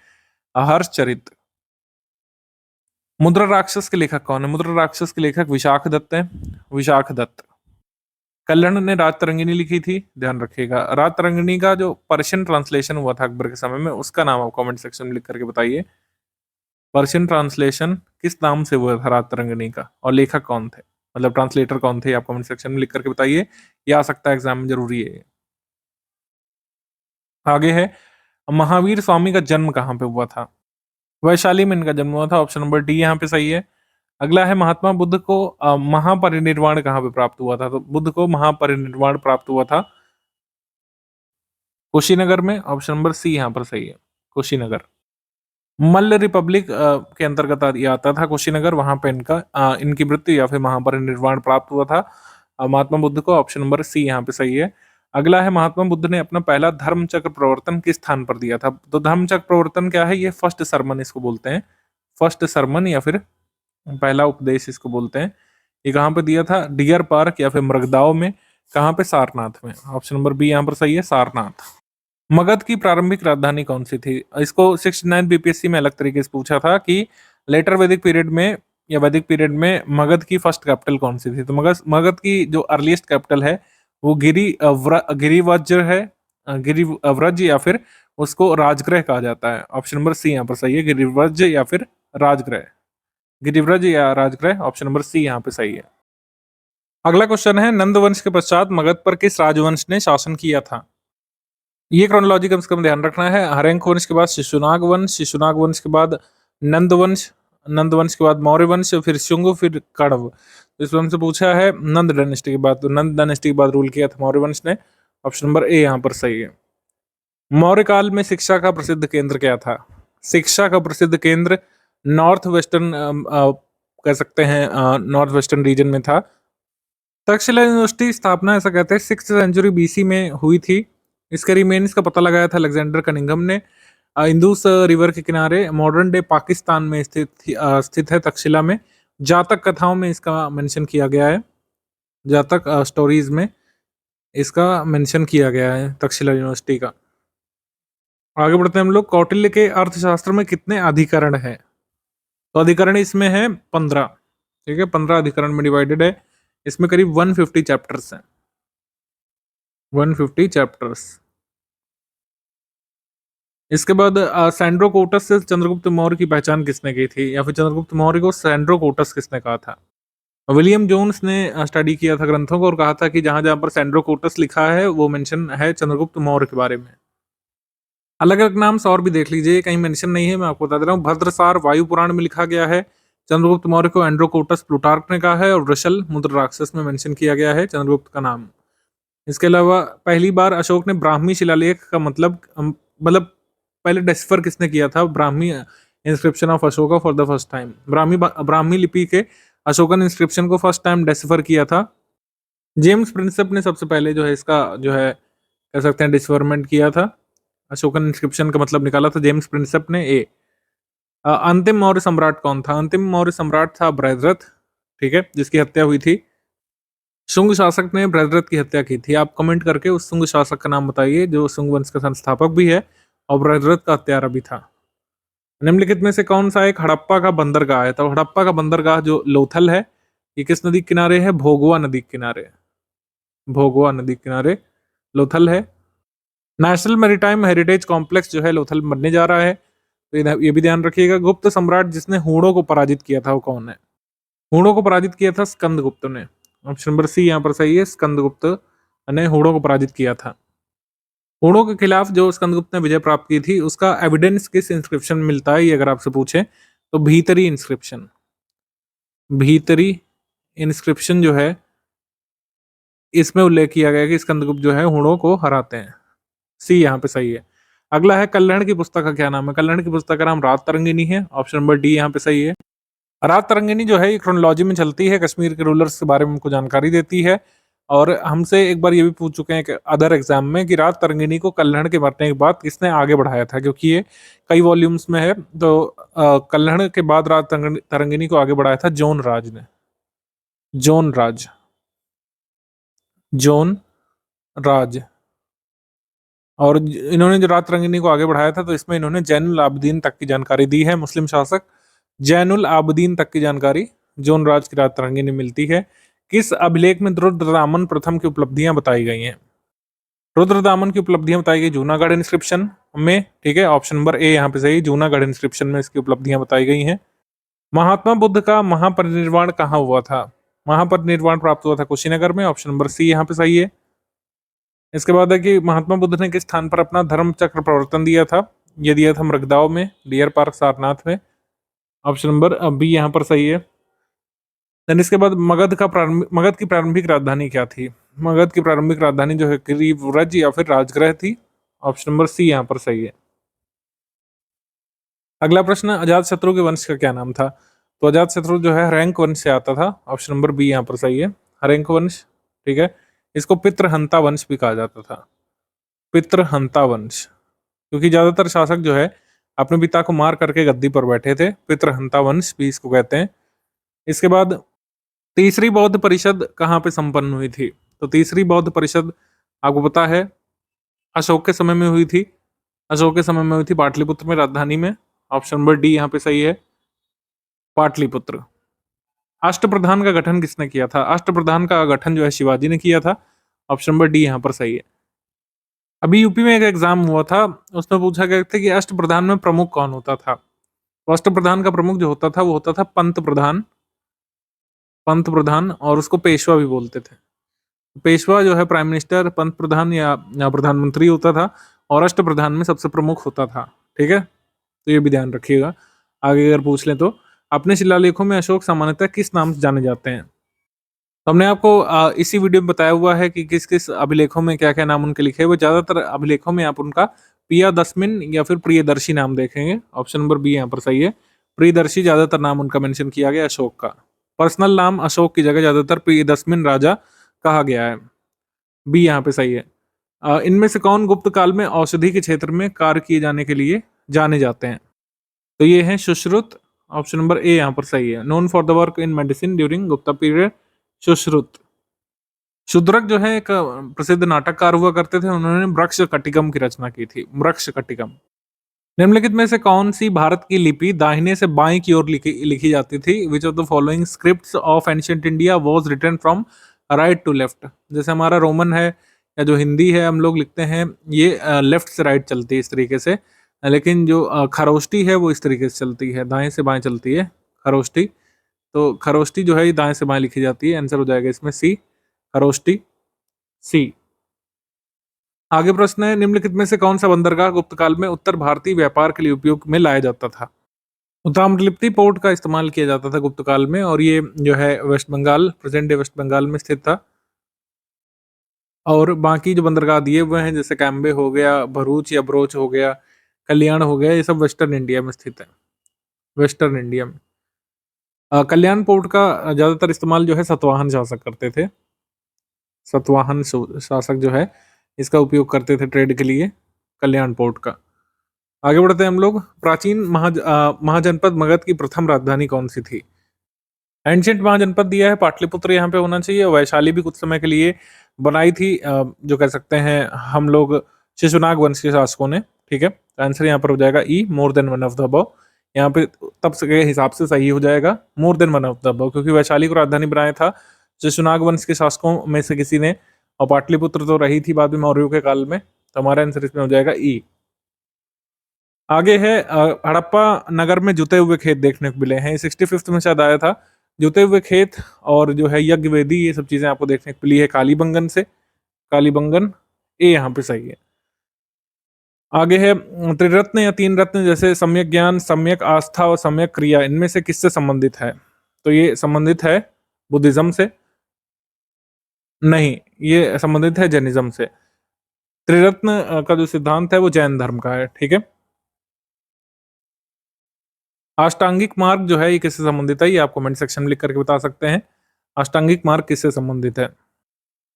हर्षचरित। मुद्रा राक्षस के लेखक कौन है? मुद्रा राक्षस के लेखक विशाख दत्त हैं, विशाख दत्त। कल्हण ने राज तरंगिणी लिखी थी, ध्यान रखिएगा। राज तरंगिणी का जो पर्शियन ट्रांसलेशन हुआ था अकबर के समय में, उसका नाम आप कमेंट सेक्शन में लिख करके बताइए। पर्शियन ट्रांसलेशन किस नाम से हुआ था राज तरंगिणी का, और लेखक कौन थे, मतलब ट्रांसलेटर कौन थे, आप कमेंट सेक्शन में लिख करके बताइए। ये आ सकता है एग्जाम में, जरूरी है। आगे है महावीर स्वामी का जन्म कहाँ पे हुआ था? वैशाली में इनका जन्म हुआ था। ऑप्शन नंबर डी यहाँ पे सही है। अगला है महात्मा बुद्ध को महापरिनिर्वाण कहाँ पे प्राप्त हुआ था? तो बुद्ध को महापरिनिर्वाण प्राप्त हुआ था कुशीनगर में। ऑप्शन नंबर सी यहाँ पर सही है, कुशीनगर। मल्ल रिपब्लिक के अंतर्गत ये आता था कुशीनगर, वहां पे इनकी मृत्यु या फिर महापरिनिर्वाण प्राप्त हुआ था महात्मा बुद्ध को। ऑप्शन नंबर सी यहाँ पे सही है। अगला है महात्मा बुद्ध ने अपना पहला धर्म चक्र प्रवर्तन किस स्थान पर दिया था? तो धर्म चक्र प्रवर्तन क्या है? ये फर्स्ट सरमन इसको बोलते हैं, फर्स्ट सरमन या फिर पहला उपदेश इसको बोलते हैं। ये कहाँ पे दिया था? डियर पार्क या फिर मृगदाओ में। कहाँ पे? सारनाथ में। ऑप्शन नंबर बी यहाँ पर सही है, सारनाथ। मगध की प्रारंभिक राजधानी कौन सी थी? इसको 69 बीपीएससी में अलग तरीके से पूछा था कि लेटर वैदिक पीरियड में या वैदिक पीरियड में मगध की फर्स्ट कैपिटल कौन सी थी? तो मगध की जो अर्लीस्ट कैपिटल है वो गिरिवज है, गिरिव्रज या फिर उसको राजगृह कहा जाता है। ऑप्शन नंबर सी यहाँ पर सही है, गिरिव्रज या फिर राजगृह। गिरिव्रज या राजगृह, ऑप्शन नंबर सी यहाँ पे सही है। अगला क्वेश्चन है नंद वंश के पश्चात मगध पर किस राजवंश ने शासन किया था? ये क्रोनोलॉजी कम से कम ध्यान रखना है। हरेंक वंश के बाद शिशुनाग वंश, शिशुनाग वंश के बाद नंद वंश, नंद वंश के बाद मौर्य वंश, फिर शुंग, फिर कण्व। तो इसमें हमसे पूछा है नंद डायनेस्टी के बाद, तो नंद डायनेस्टी के बाद रूल किया था मौर्य वंश ने। ऑप्शन नंबर ए यहाँ पर सही है। मौर्य काल में शिक्षा का प्रसिद्ध केंद्र क्या था? शिक्षा का प्रसिद्ध केंद्र नॉर्थ वेस्टर्न कह सकते हैं, नॉर्थ वेस्टर्न रीजन में था। तक्षशिला यूनिवर्सिटी स्थापना ऐसा कहते हैं 6th सेंचुरी बीसी में हुई थी। इसके रिमेन्स का पता लगाया था अलेक्जेंडर कनिंघम ने। इंदुस रिवर के किनारे मॉडर्न डे पाकिस्तान में स्थित है तक्षशिला में। जातक कथाओं में इसका मेंशन किया गया है, जातक स्टोरीज में इसका मेंशन किया गया है तक्षशिला यूनिवर्सिटी का। आगे बढ़ते हैं हम लोग। कौटिल्य के अर्थशास्त्र में कितने अधिकरण है? तो अधिकरण इसमें है 15। ठीक है, 15 अधिकरण में डिवाइडेड है। इसमें करीब 150 चैप्टर्स हैं, 150 चैप्टर्स। इसके बाद सैंड्रोकोटस से चंद्रगुप्त मौर्य की पहचान किसने की थी, या फिर चंद्रगुप्त मौर्य को सैंड्रोकोटस किसने कहा था? विलियम जोन्स ने स्टडी किया था ग्रंथों को और कहा था कि जहां जहां पर सैंड्रोकोटस लिखा है वो मेंशन है चंद्रगुप्त मौर्य के बारे में। अलग अलग नाम से और भी देख लीजिए, कहीं मेंशन नहीं है, मैं आपको बता दे रहा हूँ। भद्रसार वायु पुराण में लिखा गया है चंद्रगुप्त मौर्य को एंड्रोकोटस प्लूटार्क ने कहा है, और वृषल मुद्र राक्षस में मेंशन किया गया है चंद्रगुप्त का नाम। इसके अलावा पहली बार अशोक ने ब्राह्मी शिलालेख का मतलब पहले डेसिफर किसने किया था Brahmi inscription of Ashoka for the first time? Brahmi लिपि के अशोकन इंस्क्रिप्शन को फर्स्ट टाइम डेसिफर किया था जेम्स प्रिंसेप ने। सबसे पहले जो है इसका जो है कह सकते हैं डिसफरमेंट किया था, अशोकन इंस्क्रिप्शन का मतलब निकाला था जेम्स प्रिंसेप ने। अंतिम मौर्य सम्राट कौन था? अंतिम मौर्य सम्राट था बृहद्रथ, ठीक है, जिसकी हत्या हुई थी। शुंग शासक ने बृहद्रथ की हत्या की थी। आप कमेंट करके उस शुंग शासक का नाम बताइए जो शुंग वंश का संस्थापक भी है और बृहद्रथ का हत्यारा भी था। निम्नलिखित में से कौन सा एक हड़प्पा का बंदरगाह है? तो हड़प्पा का बंदरगाह जो लोथल है, ये किस नदी के किनारे है? भोगवा नदी के किनारे। भोगवा नदी के किनारे लोथल है। नेशनल मैरीटाइम हेरिटेज कॉम्प्लेक्स जो है लोथल में बनने जा रहा है, तो ये भी ध्यान रखिएगा। गुप्त सम्राट जिसने हूणों को पराजित किया था वो कौन है? हूणों को पराजित किया था स्कंदगुप्त ने। ऑप्शन नंबर सी यहाँ पर सही है, स्कंदगुप्त ने हूणों को पराजित किया था। हूणों के खिलाफ जो स्कंदगुप्त ने विजय प्राप्त की थी उसका एविडेंस किस इंस्क्रिप्शन में मिलता है? ये अगर आपसे पूछे तो भीतरी इंस्क्रिप्शन। भीतरी इंस्क्रिप्शन जो है इसमें उल्लेख किया गया कि स्कंदगुप्त जो है हूणों को हराते हैं। सी यहाँ पे सही है। अगला है कल्याण की पुस्तक का क्या नाम है? कल्याण की पुस्तक का नाम रात तरंगिनी है। ऑप्शन नंबर डी यहाँ पे सही है। रात तरंगिनी जो है ये क्रोनोलॉजी में चलती है, कश्मीर के रूलर्स के बारे में हमको जानकारी देती है। और हमसे एक बार ये भी पूछ चुके हैं कि अदर एग्जाम में कि रात तरंगिनी को कल्याण के मरने के बाद किसने आगे बढ़ाया था, क्योंकि ये कई वॉल्यूम्स में है। तो कल्याण के बाद रात तरंगिनी को आगे बढ़ाया था जोन राज ने। जोन राज, जोन राज। और इन्होंने जो रात तरंगिनी को आगे बढ़ाया था तो इसमें इन्होंने जैनुल आबदीन तक की जानकारी दी है। मुस्लिम शासक जैनुल आबदीन तक की जानकारी जोन राज की रात तरंगिनी मिलती है। किस अभिलेख में रुद्रदामन प्रथम की उपलब्धियां बताई गई हैं? रुद्रदामन की उपलब्धियां बताई गई जूनागढ़ इंस्क्रिप्शन में, ठीक है। ऑप्शन नंबर ए यहाँ पे सही, जूनागढ़ इंस्क्रिप्शन में इसकी उपलब्धियां बताई गई हैं। महात्मा बुद्ध का महापरिनिर्वाण कहाँ हुआ था? महापरिनिर्वाण प्राप्त हुआ था कुशीनगर में। ऑप्शन नंबर सी यहाँ पे सही है। इसके बाद है कि महात्मा बुद्ध ने किस स्थान पर अपना धर्म चक्र प्रवर्तन दिया था? ये दिया था मृगदाव में, डियर पार्क सारनाथ में। ऑप्शन नंबर बी यहाँ पर सही है। देन इसके बाद मगध की प्रारंभिक राजधानी क्या थी? मगध की प्रारंभिक राजधानी जो है गिरिव्रज या फिर राजगृह थी। ऑप्शन नंबर सी यहाँ पर सही है। अगला प्रश्न, अजात शत्रु के वंश का क्या नाम था? तो अजात शत्रु जो है हरैंक वंश से आता था। ऑप्शन नंबर बी यहाँ पर सही है, हरैंक वंश, ठीक है। इसको पितृहंता वंश भी कहा जाता था, पितृहंता वंश, क्योंकि ज्यादातर शासक जो है अपने पिता को मार करके गद्दी पर बैठे थे। पितृहंता वंश भी इसको कहते हैं। इसके बाद तीसरी बौद्ध परिषद कहाँ पे संपन्न हुई थी? तो तीसरी बौद्ध परिषद आपको पता है अशोक के समय में हुई थी। अशोक के समय में हुई थी पाटलिपुत्र में, राजधानी में। ऑप्शन नंबर डी यहाँ पे सही है, पाटलिपुत्र। अष्टप्रधान का गठन किसने किया था? अष्टप्रधान का गठन जो है शिवाजी ने किया था। ऑप्शन नंबर डी यहाँ पर सही है। अभी यूपी में एक एग्जाम हुआ था, उसमें पूछा गया था कि अष्टप्रधान में प्रमुख कौन होता था? तो अष्टप्रधान का प्रमुख जो होता था वो होता था पंत प्रधान, पंत प्रधान, और उसको पेशवा भी बोलते थे। पेशवा जो है प्राइम मिनिस्टर, पंत प्रधान या प्रधानमंत्री होता था, और अष्टप्रधान में सबसे प्रमुख होता था, ठीक है। तो ये भी ध्यान रखिएगा, आगे अगर पूछ लें तो। अपने शिलालेखों में अशोक सामान्यतः किस नाम से जाने जाते हैं? तो हमने आपको इसी वीडियो में बताया हुआ है कि किस किस अभिलेखों में क्या क्या नाम उनके लिखे हुए। ज्यादातर अभिलेखों में आप उनका प्रियदर्शिन या फिर प्रियदर्शी नाम देखेंगे। ऑप्शन नंबर बी यहाँ पर सही है, प्रियदर्शी ज्यादातर नाम उनका मेंशन किया गया अशोक का। पर्सनल नाम अशोक की जगह ज्यादातर प्रियदर्शमिन राजा कहा गया है। बी यहाँ पे सही है। इनमें से कौन गुप्त काल में औषधि के क्षेत्र में कार्य किए जाने के लिए जाने जाते हैं? तो ये है सुश्रुत। ऑप्शन नंबर ए यहाँ पर सही है, known for the work in medicine during Gupta period, Sushruta. Shudraka जो है एक प्रसिद्ध नाटककार हुआ करते थे, उन्होंने वृक्ष कटिकम की रचना की थी, वृक्ष कटिकम। निम्नलिखित में से कौन सी भारत की लिपि दाहिने से बाएं की ओर लिखी जाती थी? Which of the following scripts of ancient India was written from right to left? जैसे हमारा रोमन है या जो हिंदी है हम लोग लिखते हैं, ये लेफ्ट से राइट चलती है इस तरीके से, लेकिन जो खरोष्टी है वो इस तरीके से चलती है, दाएं से बाएं चलती है खरोष्टी। तो खरोष्टी जो है ये दाएं से बाएं लिखी जाती है। आंसर हो जाएगा इसमें सी, खरोष्टी, सी। आगे प्रश्न है, निम्नलिखित में से कौन सा बंदरगाह गुप्त काल में उत्तर भारतीय व्यापार के लिए उपयोग में लाया जाता था? ताम्रलिप्ति पोर्ट का इस्तेमाल किया जाता था गुप्त काल में, और ये जो है West Bengal, present day West Bengal में स्थित था। और बाकी जो बंदरगाह दिए हुए हैं जैसे कैम्बे हो गया, भरूच या बरोच हो गया, कल्याण हो गया, ये सब वेस्टर्न इंडिया में स्थित है, वेस्टर्न इंडिया में। कल्याण पोर्ट का ज़्यादातर इस्तेमाल जो है सतवाहन शासक करते थे। सतवाहन शासक जो है इसका उपयोग करते थे ट्रेड के लिए, कल्याण पोर्ट का। आगे बढ़ते हैं हम लोग। प्राचीन महाजनपद मगध की प्रथम राजधानी कौन सी थी? एंशियंट महाजनपद दिया है पाटलिपुत्र यहाँ पे होना चाहिए। वैशाली भी कुछ समय के लिए बनाई थी, जो कह सकते हैं हम लोग शिशुनाग वंश के शासकों ने। ठीक है, तो आंसर यहाँ पर हो जाएगा E, more than one of the above. यहाँ पे तब से के हिसाब से सही हो जाएगा मोर than one of the above, क्योंकि वैशाली को राजधानी बनाया था शिशुनाग वंश के शासकों में से किसी ने, और पाटलिपुत्र तो रही थी बाद में मौर्यों के काल में। तो हमारा आंसर इसमें हो जाएगा ई। आगे है हड़प्पा नगर में जुते हुए खेत देखने को मिले हैं, 65th में शायद आया था। जुते हुए खेत और जो है यज्ञ वेदी, ये सब चीजें आपको देखने को मिली है कालीबंगन से। कालीबंगन ए यहाँ पे सही है। आगे है त्रिरत्न या तीन रत्न जैसे सम्यक ज्ञान, सम्यक आस्था और सम्यक क्रिया, इनमें से किससे संबंधित है? तो ये संबंधित है बुद्धिज्म से, नहीं ये संबंधित है जैनिज्म से। त्रिरत्न का जो सिद्धांत है वो जैन धर्म का है। ठीक है, अष्टांगिक मार्ग जो है ये किससे संबंधित है? ये आप कमेंट सेक्शन में लिख करके बता सकते हैं, अष्टांगिक मार्ग किससे संबंधित है।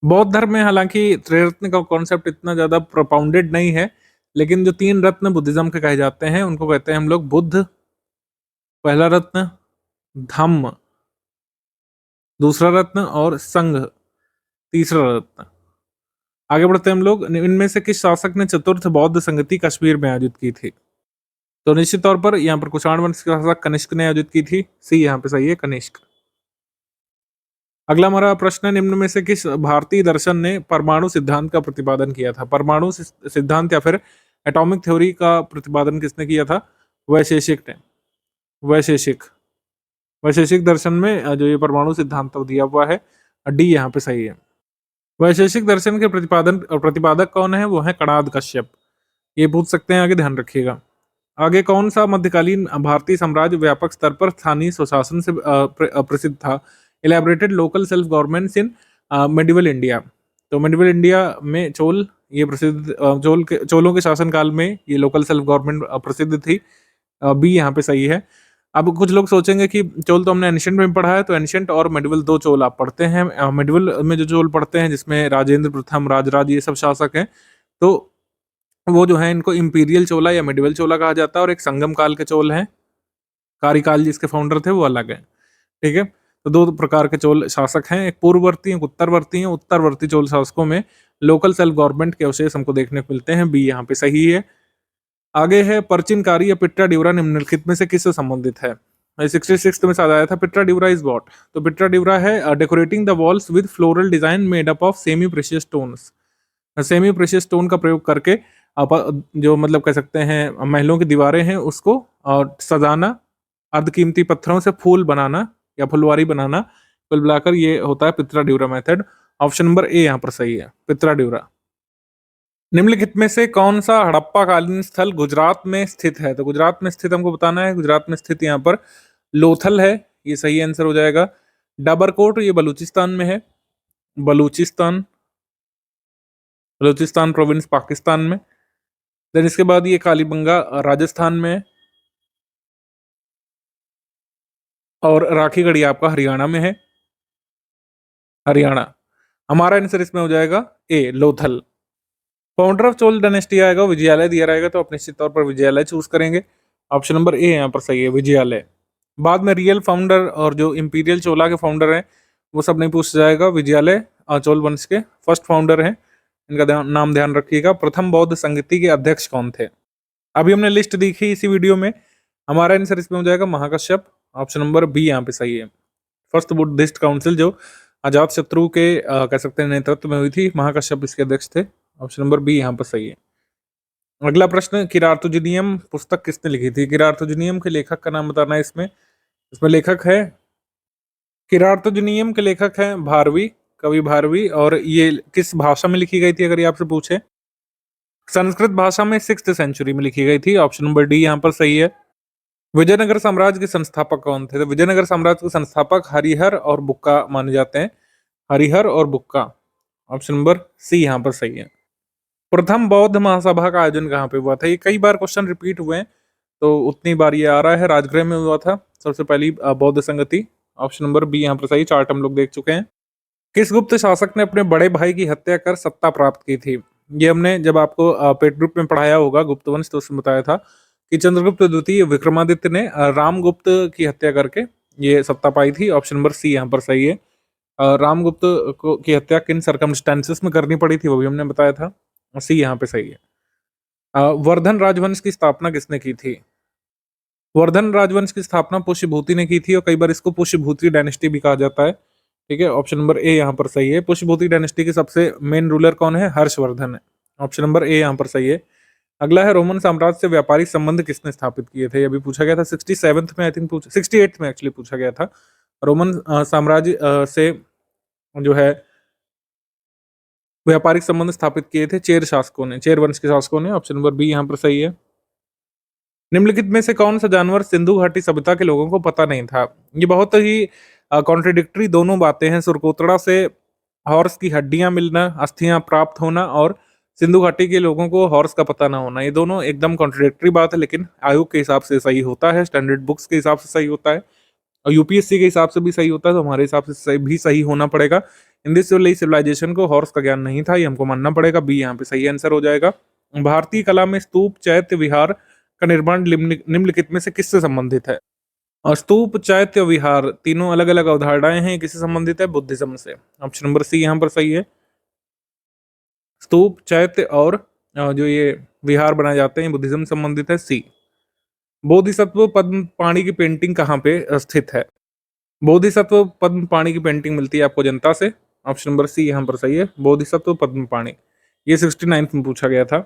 बौद्ध धर्म में हालांकि त्रिरत्न का कॉन्सेप्ट इतना ज्यादा प्रोपाउंडेड नहीं है, लेकिन जो तीन रत्न बुद्धिज्म के कहे जाते हैं उनको कहते हैं हम लोग बुद्ध पहला रत्न, धम्म दूसरा रत्न, और संघ तीसरा रत्न। आगे बढ़ते हैं हम लोग। इनमें से किस शासक ने चतुर्थ बौद्ध संगति कश्मीर में आयोजित की थी? तो निश्चित तौर पर यहाँ पर कुषाण वंश के शासक कनिष्क ने आयोजित की थी, सी यहाँ पे सही है, कनिष्क। अगला हमारा प्रश्न है, निम्न में से किस भारतीय दर्शन ने परमाणु सिद्धांत का प्रतिपादन किया था? परमाणु सिद्धांत या फिर एटॉमिक थ्योरी का प्रतिपादन किसने किया था? वैशेषिक ने। वैशेषिक, वैशेषिक दर्शन में जो ये परमाणु सिद्धांत दिया हुआ है, डी यहाँ पे सही है। वैशेषिक दर्शन के प्रतिपादक कौन है? वो है कणाद कश्यप। ये पूछ सकते हैं आगे, ध्यान रखिएगा। आगे कौन सा मध्यकालीन भारतीय साम्राज्य व्यापक स्तर पर स्थानीय स्वशासन से प्रसिद्ध था? Elaborated local self governments in medieval India. तो मेडिवल इंडिया में चोल, ये प्रसिद्ध चोलों के शासनकाल में ये लोकल सेल्फ गवर्नमेंट प्रसिद्ध थी, बी यहाँ पे सही है। अब कुछ लोग सोचेंगे कि चोल तो हमने एंशिएंट में पढ़ा है, तो एंशिएंट और मेडिवल दो चोल आप पढ़ते हैं। मेडिवल में जो चोल पढ़ते हैं जिसमें राजेंद्र प्रथम, राजराज, ये सब शासक हैं, तो वो जो है इनको इंपीरियल चोला या मेडिवल चोला कहा जाता है। और एक संगम काल के चोल हैं, कारिकाल जिसके फाउंडर थे वो अलग है। ठीक है, तो दो प्रकार के चोल शासक हैं, एक पूर्ववर्ती, एक उत्तरवर्ती हैं। उत्तरवर्ती चोल शासकों में लोकल सेल्फ गवर्नमेंट के अवशेष हमको देखने को मिलते हैं, बी यहाँ पे सही है। आगे है परचिनकारी या पिट्रा ड्यूरा निम्नलिखित में से किससे संबंधित है? 66 में साथ आया था। पिट्रा ड्यूरा इज व्हाट? तो पिट्रा ड्यूरा है decorating the walls with floral design made up of semi precious stones. Semi precious stone का प्रयोग करके आप जो मतलब कह सकते हैं महलों की दीवारें हैं उसको सजाना, अर्धकीमती पत्थरों से फूल बनाना या फुलवारी बनाना, कुल मिलाकर ये होता है पित्रा dura method. Option number A यहाँ पर सही है, पित्रा ड्यूरा। निम्नलिखित में से कौन सा हड़प्पा कालीन स्थल गुजरात में स्थित है? तो गुजरात में स्थित हमको बताना है। गुजरात में स्थित यहाँ पर लोथल है, ये सही आंसर हो जाएगा। डाबरकोट ये बलूचिस्तान में है, बलूचिस्तान, बलूचिस्तान प्रोविंस पाकिस्तान में। देन इसके बाद ये कालीबंगा राजस्थान में है, और राखीगढ़ी आपका हरियाणा में है, हरियाणा। हमारा आंसर इसमें हो जाएगा A, Lothal. Founder of Chola dynasty आएगा, विजयालय दिया रहेगा, तो आप निश्चित तौर पर विजयालय चूज करेंगे। ऑप्शन नंबर ए यहाँ पर सही है, विजयालय। बाद में रियल फाउंडर और जो इंपीरियल चोला के फाउंडर हैं वो सब नहीं पूछा जाएगा, विजयालय चोल वंश के फर्स्ट फाउंडर हैं, इनका नाम ध्यान रखिएगा। प्रथम बौद्ध संगति के अध्यक्ष कौन थे? अभी हमने लिस्ट देखी इसी वीडियो में, हमारा आंसर इसमें हो जाएगा महाकश्यप। ऑप्शन नंबर बी यहाँ पे सही है। फर्स्ट बुद्धिस्ट काउंसिल जो अजात शत्रु के कह सकते हैं नेतृत्व में हुई थी, महाकश्यप इसके अध्यक्ष थे। ऑप्शन नंबर बी यहाँ पर सही है। अगला प्रश्न, किरातुजनियम पुस्तक किसने लिखी थी? किरातुजनियम के लेखक का नाम बताना है इसमें। इसमें लेखक है, किरातुजनियम के लेखक हैं भारवी, कवि भारवी। और ये किस भाषा में लिखी गई थी अगर ये आपसे पूछे? संस्कृत भाषा में 6th सेंचुरी में लिखी गई थी। ऑप्शन नंबर डी यहाँ पर सही है। विजयनगर साम्राज्य के संस्थापक कौन थे? तो विजयनगर साम्राज्य के संस्थापक हरिहर और बुक्का माने जाते हैं, हरिहर और बुक्का। ऑप्शन नंबर सी यहाँ पर सही है। प्रथम बौद्ध महासभा का आयोजन कहाँ पे हुआ था? ये कई बार क्वेश्चन रिपीट हुए हैं, तो उतनी बार ये आ रहा है। राजगृह में हुआ था सबसे पहली बौद्ध संगति। ऑप्शन नंबर बी यहाँ पर सही। चार्ट हम लोग देख चुके हैं। किस गुप्त शासक ने अपने बड़े भाई की हत्या कर सत्ता प्राप्त की थी? ये हमने जब आपको पेट ग्रुप में पढ़ाया होगा गुप्त वंश, तो उसमें बताया था कि चंद्रगुप्त द्वितीय विक्रमादित्य ने रामगुप्त की हत्या करके ये सत्ता पाई थी। ऑप्शन नंबर सी यहाँ पर सही है। रामगुप्त को की हत्या किन सरकमस्टेंसेस में करनी पड़ी थी वो भी हमने बताया था। सी यहाँ पे सही है। वर्धन राजवंश की स्थापना किसने की थी? वर्धन राजवंश की स्थापना पुष्यभूति ने की थी, और कई बार इसको पुष्यभूति डायनेस्टी भी कहा जाता है। ठीक है, ऑप्शन नंबर ए यहाँ पर सही है। पुष्यभूति डायनेस्टी के सबसे मेन रूलर कौन है? हर्षवर्धन है। ऑप्शन नंबर ए यहाँ पर सही है। अगला है रोमन साम्राज्य से व्यापारिक संबंध किसने स्थापित किए थे? अभी पूछा गया था 67th में, आई थिंक 68th में एक्चुअली पूछा गया था। रोमन साम्राज्य से जो है व्यापारिक संबंध स्थापित किए थे चेर शासकों ने, चेर वंश के शासकों ने। ऑप्शन नंबर बी यहाँ पर सही है। निम्नलिखित में से कौन सा जानवर सिंधु घाटी सभ्यता के लोगों को पता नहीं था? ये बहुत ही कॉन्ट्रडिक्टरी दोनों बातें हैं। सुरकोतड़ा से हॉर्स की हड्डियां मिलना, अस्थियां प्राप्त होना, और सिंधु घाटी के लोगों को हॉर्स का पता ना होना, ये दोनों एकदम कॉन्ट्रडिक्टरी बात है, लेकिन आयोग के हिसाब से सही होता है, स्टैंडर्ड बुक्स के हिसाब से सही होता है, और यूपीएससी के हिसाब से भी सही होता है, तो हमारे हिसाब से भी सही होना पड़ेगा। इंडस वैली सिविलाइजेशन को हॉर्स का ज्ञान नहीं था, ये हमको मानना पड़ेगा। बी यहाँ पे सही आंसर हो जाएगा। भारतीय कला में स्तूप, चैत्य, विहार का निर्माण निम्नलिखित में से किससे संबंधित है? और स्तूप, चैत्य, विहार तीनों अलग अलग अवधारणाएं हैं, किससे संबंधित है? बुद्धिज्म से। ऑप्शन नंबर सी यहाँ पर सही है। स्तूप, चैत्य और जो ये विहार बनाए जाते हैं बुद्धिज्म से संबंधित है। सी। बोधिसत्व पद्म पाणी की पेंटिंग कहाँ पे स्थित है? बोधिसत्व पद्म पाणी की पेंटिंग मिलती है आपको जनता से। ऑप्शन नंबर सी यहाँ पर सही है। बोधिसत्व पद्म पाणी, ये 69th में पूछा गया था।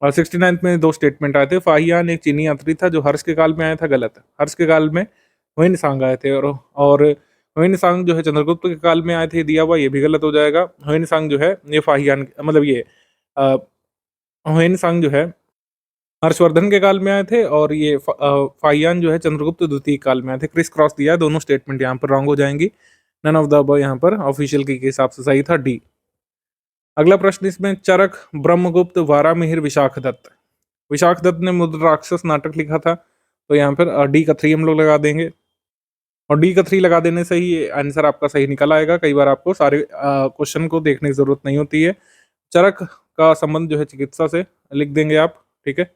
और 69th में दो स्टेटमेंट आए थे। फाहियान एक चीनी यात्री था जो हर्ष के काल में आया था, गलत है। हर्ष के काल में हुइनसांग आए थे, और हुइनसांग जो है चंद्रगुप्त के काल में आए थे, दिया हुआ, ये भी गलत हो जाएगा। हुइनसांग जो है ये फाहियान, मतलब ये हुइनसांग जो है हर्षवर्धन के काल में आए थे, और ये फाहियान जो है चंद्रगुप्त द्वितीय काल में आए थे। क्रिस क्रॉस दिया है, दोनों स्टेटमेंट यहाँ पर रॉन्ग हो जाएंगी। नन ऑफ द अबव यहाँ पर ऑफिशियल की के हिसाब से सही था, डी। अगला प्रश्न इसमें, चरक, ब्रह्मगुप्त, वारामिहिर, विशाखदत्त। विशाखदत्त ने मुद्र राक्षस नाटक लिखा था, तो यहाँ पर डी का 3 हम लोग लगा देंगे, और डी का 3 लगा देने से ही आंसर आपका सही निकल आएगा। कई बार आपको सारे क्वेश्चन को देखने की जरूरत नहीं होती है। चरक का संबंध जो है चिकित्सा से, लिख देंगे आप, ठीक है।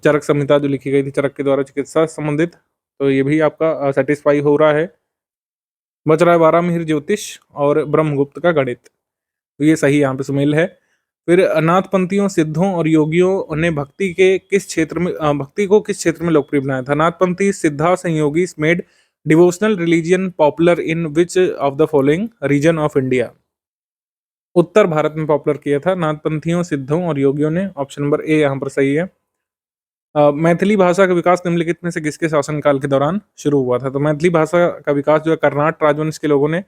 चरक संहिता जो लिखी गई थी चरक के द्वारा चिकित्सा से संबंधित, तो ये भी आपका सेटिस्फाई हो रहा है। बच रहा है वारामिहिर ज्योतिष और ब्रह्मगुप्त का गणित, तो ये सही यहाँ पे सुमेल है। फिर नाथपंथियों, सिद्धों और योगियों ने भक्ति के किस क्षेत्र में भक्ति को किस क्षेत्र में लोकप्रिय बनाया था? Nathpanthi, Siddha, Sanyogi made devotional religion popular in which of the following region of India? उत्तर भारत में पॉपुलर किया था नाथपंथियों, सिद्धों और योगियों ने। ऑप्शन नंबर ए यहाँ पर सही है। मैथिली भाषा का विकास निम्नलिखित में से किसके शासनकाल के दौरान शुरू हुआ था? तो मैथिली भाषा का विकास जो है कर्नाट राजवंश के लोगों ने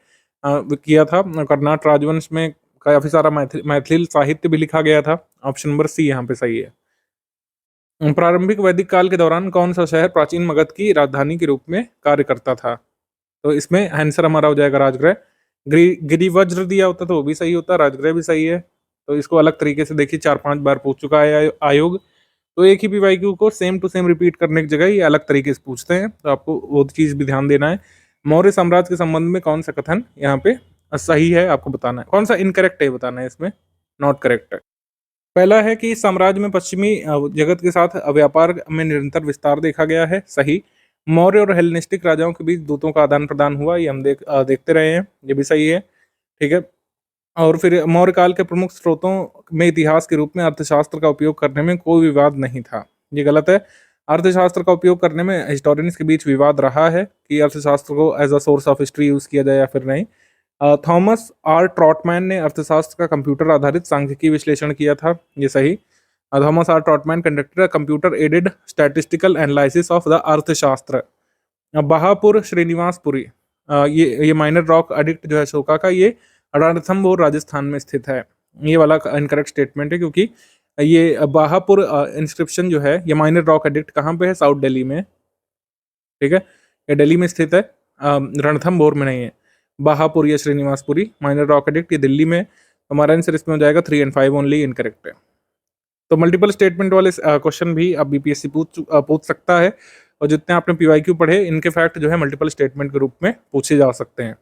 किया था। कर्नाट राजवंश में काफी सारा मैथिली साहित्य भी लिखा गया था। ऑप्शन नंबर सी यहाँ पे सही है। प्रारंभिक वैदिक काल के दौरान कौन सा शहर प्राचीन मगध की राजधानी के रूप में कार्य करता था? तो इसमें आंसर हमारा हो जाएगा राजगृह। गिरिवज्र दिया होता तो वो भी सही होता, राजगृह भी सही है। तो इसको अलग तरीके से देखिए, 4-5 बार पूछ चुका है आयोग, तो एक ही पीवाईक्यू को सेम टू सेम रिपीट करने की जगह ये अलग तरीके से पूछते हैं, तो आपको वो चीज भी ध्यान देना है। मौर्य साम्राज्य के संबंध में कौन सा कथन यहाँ पे सही है आपको बताना है, कौन सा इनकरेक्ट है बताना है, इसमें नॉट करेक्ट है। पहला है कि साम्राज्य में पश्चिमी जगत के साथ व्यापार में निरंतर विस्तार देखा गया है, सही। मौर्य और हेलेनिस्टिक राजाओं के बीच दूतों का आदान प्रदान हुआ, ये हम देखते रहे हैं, ये भी सही है, ठीक है। और फिर मौर्य काल के प्रमुख स्रोतों में इतिहास के रूप में अर्थशास्त्र का उपयोग करने में कोई विवाद नहीं था, ये गलत है। अर्थशास्त्र का उपयोग करने में हिस्टोरियंस के बीच विवाद रहा है कि अर्थशास्त्र को as a source of history use किया जाए या फिर नहीं। थॉमस आर ट्रॉटमैन ने अर्थशास्त्र का कंप्यूटर आधारित सांख्यिकी विश्लेषण किया था, ये सही। Thomas R Trautmann conducted computer aided statistical analysis of the Arthashastra. Bahapur Srinivaspuri, ये माइनर रॉक एडिक्ट जो है अशोका का, ये रणथंभौर राजस्थान में स्थित है, ये वाला इनकरेक्ट स्टेटमेंट है, क्योंकि ये बाहापुर इंस्क्रिप्शन जो है ये माइनर रॉक एडिक्ट कहाँ पे है? साउथ दिल्ली में, ठीक है, ये दिल्ली में स्थित है, रणथंभौर में नहीं है। बाहापुर या श्रीनिवासपुरी माइनर रॉक एडिक्ट ये दिल्ली में हमारा आंसर इसमें हो जाएगा 3 और 5 ओनली इनकरेक्ट है। तो मल्टीपल स्टेटमेंट वाले क्वेश्चन भी अब बीपीएससी पूछ सकता है, और जितने आपने पीवाईक्यू पढ़े इनके फैक्ट जो है मल्टीपल स्टेटमेंट के रूप में पूछे जा सकते हैं।